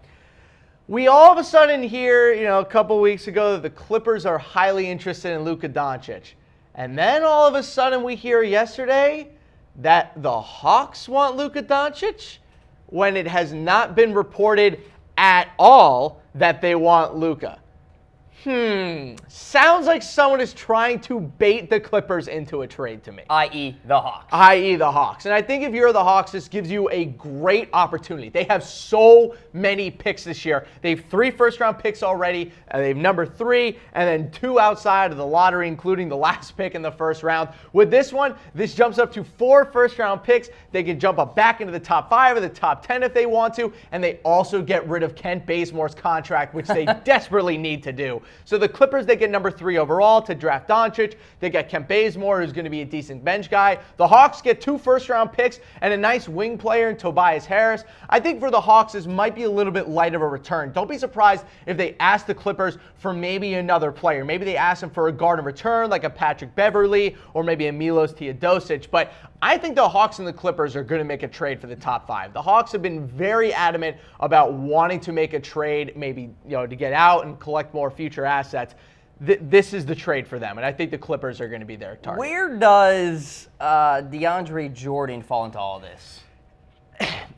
[SPEAKER 3] We all of a sudden hear, a couple weeks ago that the Clippers are highly interested in Luka Doncic. And then all of a sudden we hear yesterday that the Hawks want Luka Doncic when it has not been reported at all that they want Luka. Sounds like someone is trying to bait the Clippers into a trade to me.
[SPEAKER 1] I.e. the Hawks.
[SPEAKER 3] I.e. the Hawks. And I think if you're the Hawks, this gives you a great opportunity. They have so many picks this year. They have 3 first-round picks already. They have number 3 and then 2 outside of the lottery, including the last pick in the first round. With this one, this jumps up to 4 first-round picks. They can jump up back into the top 5 or the top 10 if they want to. And they also get rid of Kent Bazemore's contract, which they desperately need to do. So the Clippers, they get number 3 overall to draft Doncic. They get Kent Bazemore, who's going to be a decent bench guy. The Hawks get 2 first-round picks and a nice wing player in Tobias Harris. I think for the Hawks, this might be a little bit light of a return. Don't be surprised if they ask the Clippers for maybe another player. Maybe they ask them for a guard in return, like a Patrick Beverley or maybe a Milos Teodosic. But I think the Hawks and the Clippers are going to make a trade for the top 5. The Hawks have been very adamant about wanting to make a trade, maybe to get out and collect more future assets. This is the trade for them, and I think the Clippers are going to be their target.
[SPEAKER 1] Where does DeAndre Jordan fall into all of this?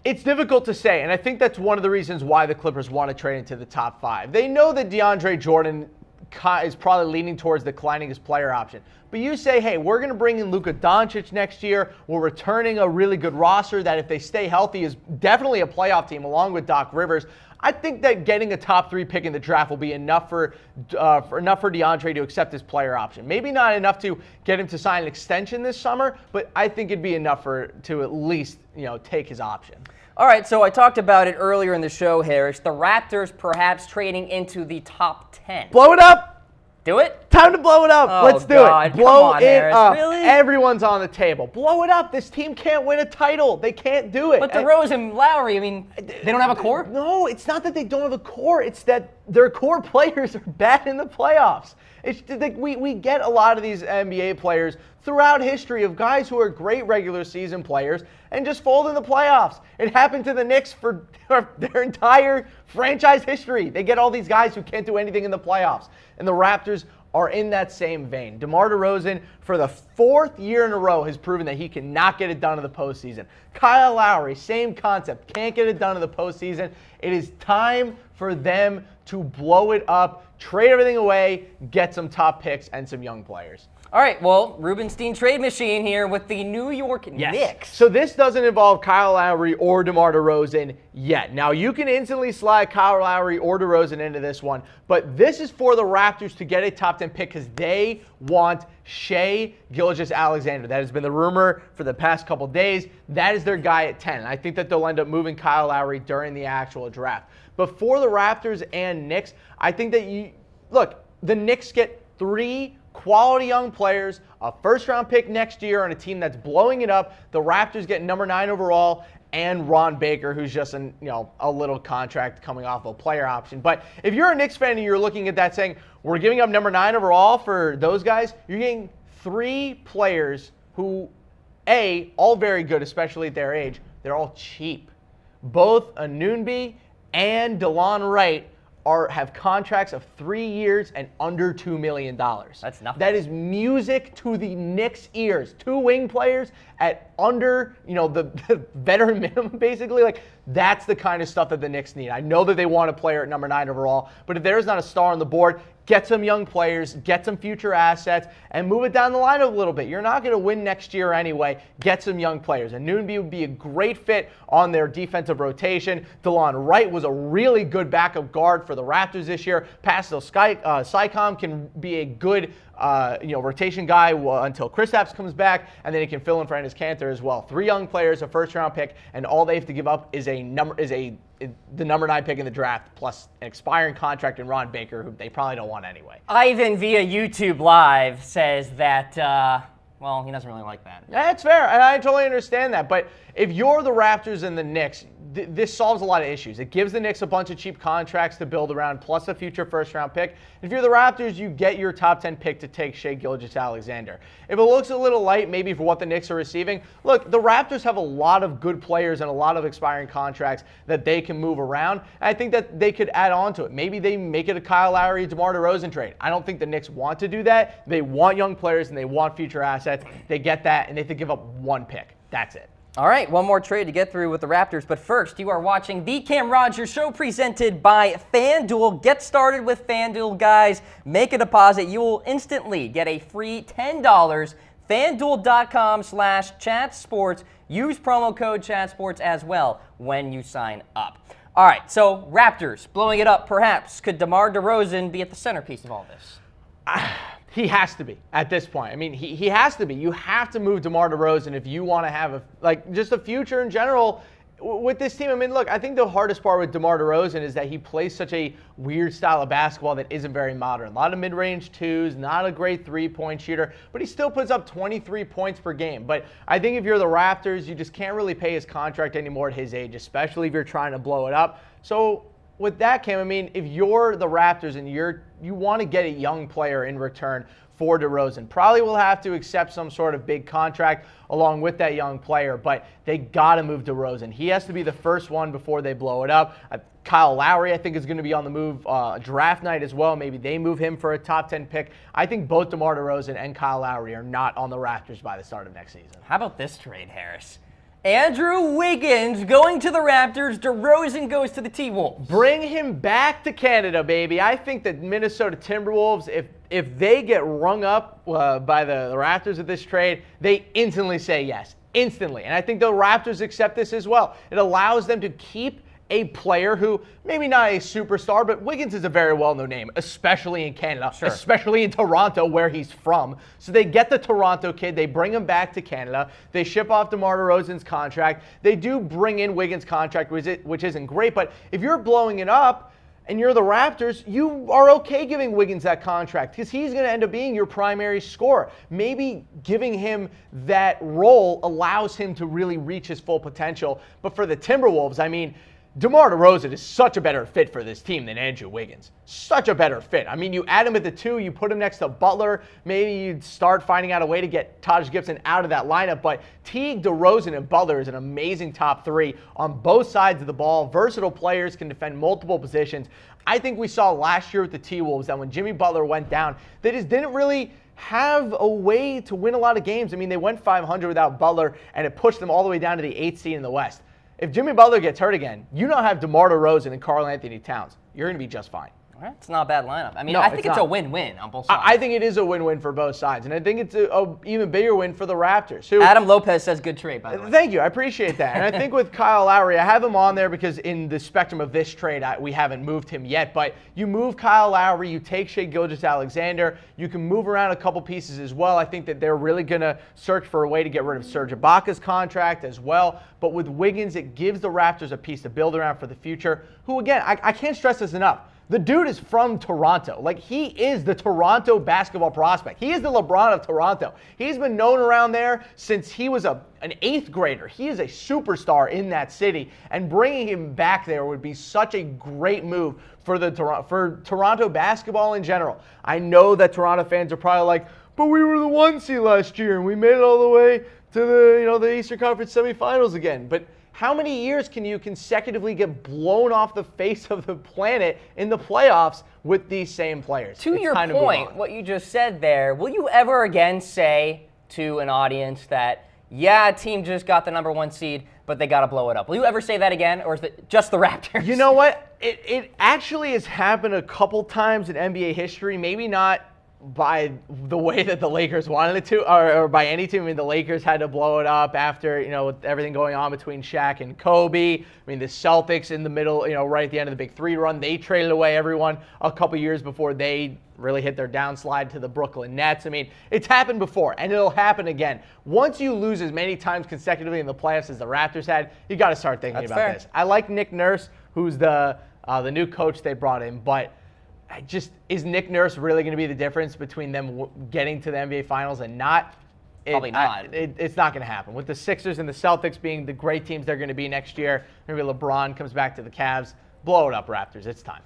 [SPEAKER 3] It's difficult to say, and I think that's one of the reasons why the Clippers want to trade into the top 5. They know that DeAndre Jordan is probably leaning towards declining his player option. But you say, hey, we're going to bring in Luka Doncic next year. We're returning a really good roster that, if they stay healthy, is definitely a playoff team along with Doc Rivers. I think that getting a top 3 pick in the draft will be enough for DeAndre to accept his player option. Maybe not enough to get him to sign an extension this summer, but I think it'd be enough to at least take his option.
[SPEAKER 1] All right, so I talked about it earlier in the show, Harris. The Raptors perhaps trading into the top 10.
[SPEAKER 3] Blow it up.
[SPEAKER 1] Do it?
[SPEAKER 3] Time to blow it up.
[SPEAKER 1] Oh,
[SPEAKER 3] Let's do
[SPEAKER 1] God.
[SPEAKER 3] it. Blow
[SPEAKER 1] Come on,
[SPEAKER 3] it
[SPEAKER 1] Harris.
[SPEAKER 3] up.
[SPEAKER 1] Really?
[SPEAKER 3] Everyone's on the table. Blow it up. This team can't win a title. They can't do it.
[SPEAKER 1] But DeRozan and Lowry, I mean, they don't have a core?
[SPEAKER 3] No, it's not that they don't have a core. It's that their core players are bad in the playoffs. It's like we get a lot of these NBA players throughout history of guys who are great regular season players and just fold in the playoffs. It happened to the Knicks for their entire franchise history. They get all these guys who can't do anything in the playoffs. And the Raptors are in that same vein. DeMar DeRozan, for the 4th year in a row, has proven that he cannot get it done in the postseason. Kyle Lowry, same concept, can't get it done in the postseason. It is time for them to blow it up, trade everything away, get some top picks and some young players.
[SPEAKER 1] All right, well, Rubenstein trade machine here with the New York Knicks.
[SPEAKER 3] So this doesn't involve Kyle Lowry or DeMar DeRozan yet. Now, you can instantly slide Kyle Lowry or DeRozan into this one, but this is for the Raptors to get a top 10 pick because they want Shai Gilgeous-Alexander. That has been the rumor for the past couple days. That is their guy at 10. I think that they'll end up moving Kyle Lowry during the actual draft. But for the Raptors and Knicks, I think that the Knicks get 3 quality young players, a first-round pick next year on a team that's blowing it up. The Raptors get number 9 overall, and Ron Baker, who's just a little contract coming off a player option. But if you're a Knicks fan and you're looking at that saying, we're giving up number 9 overall for those guys, you're getting 3 players who, all very good, especially at their age. They're all cheap. Both Anunoby and DeLon Wright have contracts of 3 years and under $2 million.
[SPEAKER 1] That's nothing.
[SPEAKER 3] That is music to the Knicks' ears. 2 wing players at under, the veteran minimum, basically. Like, that's the kind of stuff that the Knicks need. I know that they want a player at number 9 overall, but if there's not a star on the board, get some young players, get some future assets, and move it down the line a little bit. You're not going to win next year anyway. Get some young players. And Anunoby would be a great fit on their defensive rotation. DeLon Wright was a really good backup guard for the Raptors this year. Pascal Siakam can be a good rotation guy until Kristaps comes back, and then he can fill in for Enes Kanter as well. 3 young players, a first-round pick, and all they have to give up is the number 9 pick in the draft, plus an expiring contract in Ron Baker, who they probably don't want anyway.
[SPEAKER 1] Ivan via YouTube Live says that, he doesn't really like that.
[SPEAKER 3] That's fair, and I totally understand that. But if you're the Raptors and the Knicks, this solves a lot of issues. It gives the Knicks a bunch of cheap contracts to build around, plus a future first-round pick. If you're the Raptors, you get your top 10 pick to take Shai Gilgeous-Alexander. If it looks a little light, maybe for what the Knicks are receiving, look, the Raptors have a lot of good players and a lot of expiring contracts that they can move around. And I think that they could add on to it. Maybe they make it a Kyle Lowry, DeMar DeRozan trade. I don't think the Knicks want to do that. They want young players and they want future assets. They get that, and they have to give up 1 pick. That's it.
[SPEAKER 1] All right, one more trade to get through with the Raptors, but first, you are watching The Cam Rogers Show presented by FanDuel. Get started with FanDuel, guys. Make a deposit. You will instantly get a free $10. FanDuel.com/chatsports. Use promo code chatsports as well when you sign up. All right, so Raptors blowing it up, perhaps. Could DeMar DeRozan be at the centerpiece of all this?
[SPEAKER 3] He has to be at this point. I mean, he has to be. You have to move DeMar DeRozan if you want to have just a future in general with this team. I mean, look, I think the hardest part with DeMar DeRozan is that he plays such a weird style of basketball that isn't very modern. A lot of mid-range twos, not a great three-point shooter, but he still puts up 23 points per game. But I think if you're the Raptors, you just can't really pay his contract anymore at his age, especially if you're trying to blow it up. So with that, Cam, I mean, if you're the Raptors and you want to get a young player in return for DeRozan, probably will have to accept some sort of big contract along with that young player, but they got to move DeRozan. He has to be the first one before they blow it up. Kyle Lowry, I think, is going to be on the move draft night as well. Maybe they move him for a top 10 pick. I think both DeMar DeRozan and Kyle Lowry are not on the Raptors by the start of next season.
[SPEAKER 1] How about this trade, Harris? Andrew Wiggins going to the Raptors. DeRozan goes to the T-Wolves.
[SPEAKER 3] Bring him back to Canada, baby. I think that Minnesota Timberwolves, if they get rung up by the Raptors with this trade, they instantly say yes. Instantly. And I think the Raptors accept this as well. It allows them to keep a player who, maybe not a superstar, but Wiggins is a very well-known name, especially in Canada, especially in Toronto, where he's from. So they get the Toronto kid, they bring him back to Canada, they ship off DeMar DeRozan's contract, they do bring in Wiggins' contract, which isn't great, but if you're blowing it up, and you're the Raptors, you are okay giving Wiggins that contract because he's going to end up being your primary scorer. Maybe giving him that role allows him to really reach his full potential. But for the Timberwolves, I mean, DeMar DeRozan is such a better fit for this team than Andrew Wiggins. Such a better fit. I mean, you add him at the 2, you put him next to Butler, maybe you'd start finding out a way to get Taj Gibson out of that lineup, but Teague, DeRozan, and Butler is an amazing top 3 on both sides of the ball. Versatile players, can defend multiple positions. I think we saw last year with the T-Wolves that when Jimmy Butler went down, they just didn't really have a way to win a lot of games. I mean, they went 500 without Butler, and it pushed them all the way down to the 8th seed in the West. If Jimmy Butler gets hurt again, you don't have DeMar DeRozan and Karl Anthony Towns. You're going to be just fine.
[SPEAKER 1] All right, it's not a bad lineup. I mean,
[SPEAKER 3] No,
[SPEAKER 1] I think
[SPEAKER 3] it's
[SPEAKER 1] it's
[SPEAKER 3] not.
[SPEAKER 1] a win-win on both sides.
[SPEAKER 3] I think it is a win-win for both sides, and I think it's a even bigger win for the Raptors. Who,
[SPEAKER 1] Adam Lopez says good trade, by the way.
[SPEAKER 3] Thank you. I appreciate that. And I think with Kyle Lowry, I have him on there because in the spectrum of this trade, we haven't moved him yet. But you move Kyle Lowry, you take Shai Gilgeous-Alexander. You can move around a couple pieces as well. I think that they're really going to search for a way to get rid of Serge Ibaka's contract as well. But with Wiggins, it gives the Raptors a piece to build around for the future, who, again, I can't stress this enough. The dude is from Toronto. Like, he is the Toronto basketball prospect. He is the LeBron of Toronto. He's been known around there since he was an 8th grader. He is a superstar in that city, and bringing him back there would be such a great move for Toronto basketball in general. I know that Toronto fans are probably like, but we were the 1 seed last year, and we made it all the way to the Eastern Conference semifinals again. But how many years can you consecutively get blown off the face of the planet in the playoffs with these same players?
[SPEAKER 1] To your point, what you just said there, will you ever again say to an audience that, yeah, a team just got the number 1 seed, but they got to blow it up? Will you ever say that again, or is it just the Raptors?
[SPEAKER 3] You know what? It actually has happened a couple times in NBA history, maybe not by the way that the Lakers wanted it to, or by any team. I mean, the Lakers had to blow it up after, with everything going on between Shaq and Kobe. I mean, the Celtics in the middle, right at the end of the Big 3 run, they traded away everyone a couple years before they really hit their downslide to the Brooklyn Nets. I mean, it's happened before, and it'll happen again. Once you lose as many times consecutively in the playoffs as the Raptors had, you got to start thinking about this. I like Nick Nurse, who's the new coach they brought in, but is Nick Nurse really going to be the difference between them getting to the NBA Finals and not?
[SPEAKER 1] Probably not.
[SPEAKER 3] It's not going to happen. With the Sixers and the Celtics being the great teams they're going to be next year, maybe LeBron comes back to the Cavs. Blow it up, Raptors. It's time.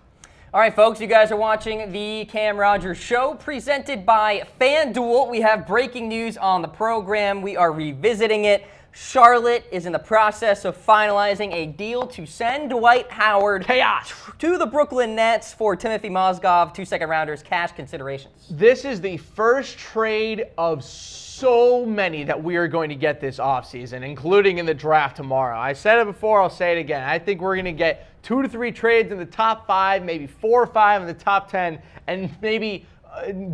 [SPEAKER 1] All right, folks, you guys are watching the Cam Rogers Show presented by FanDuel. We have breaking news on the program. We are revisiting it. Charlotte is in the process of finalizing a deal to send Dwight Howard to the Brooklyn Nets for Timothy Mozgov, 2 second-rounders, cash considerations.
[SPEAKER 3] This is the first trade of so many that we are going to get this offseason, including in the draft tomorrow. I said it before, I'll say it again. I think we're going to get 2 to 3 trades in the top 5, maybe 4 or 5 in the top 10, and maybe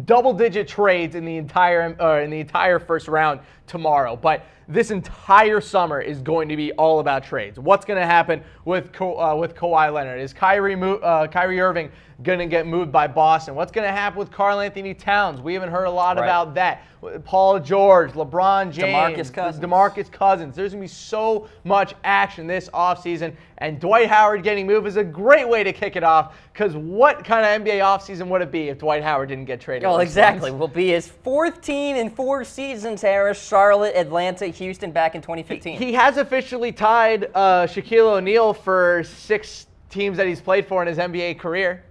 [SPEAKER 3] double-digit trades in the entire first round tomorrow. But this entire summer is going to be all about trades. What's going to happen with Kawhi Leonard? Is Kyrie Irving going to get moved by Boston? What's going to happen with Karl Anthony Towns? We haven't heard a lot about that. Paul George, LeBron James, DeMarcus Cousins. There's going to be so much action this offseason, and Dwight Howard getting moved is a great way to kick it off, because what kind of NBA offseason would it be if Dwight Howard didn't get traded?
[SPEAKER 1] Well, exactly. Will be his 4th team in 4 seasons, Harris. Charlotte, Atlanta, Houston back in 2015.
[SPEAKER 3] He has officially tied Shaquille O'Neal for 6 teams that he's played for in his NBA career.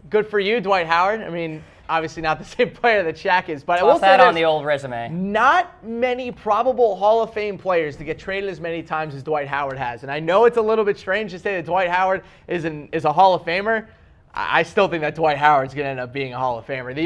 [SPEAKER 3] Good for you, Dwight Howard. I mean, obviously not the same player that Shaq is, but I will say
[SPEAKER 1] that on the old resume.
[SPEAKER 3] Not many probable Hall of Fame players to get traded as many times as Dwight Howard has. And I know it's a little bit strange to say that Dwight Howard is a Hall of Famer. I still think that Dwight Howard's going to end up being a Hall of Famer. The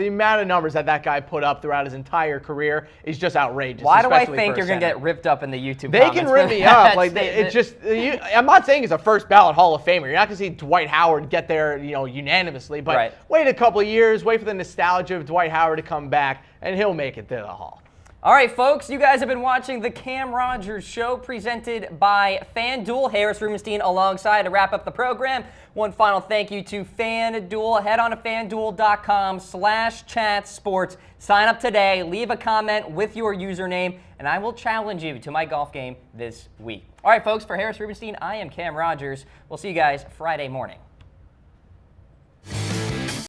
[SPEAKER 3] amount of numbers that guy put up throughout his entire career is just outrageous.
[SPEAKER 1] Why do I think you're going to get ripped up in the YouTube
[SPEAKER 3] They
[SPEAKER 1] comments?
[SPEAKER 3] can rip me up. Like it's just. I'm not saying he's a first ballot Hall of Famer. You're not going to see Dwight Howard get there, unanimously. But wait a couple of years, wait for the nostalgia of Dwight Howard to come back, and he'll make it to the Hall.
[SPEAKER 1] All right, folks, you guys have been watching the Cam Rogers Show presented by FanDuel. Harris Rubenstein alongside to wrap up the program. One final thank you to FanDuel. Head on to FanDuel.com/chatsports. Sign up today. Leave a comment with your username, and I will challenge you to my golf game this week. All right, folks, for Harris Rubenstein, I am Cam Rogers. We'll see you guys Friday morning.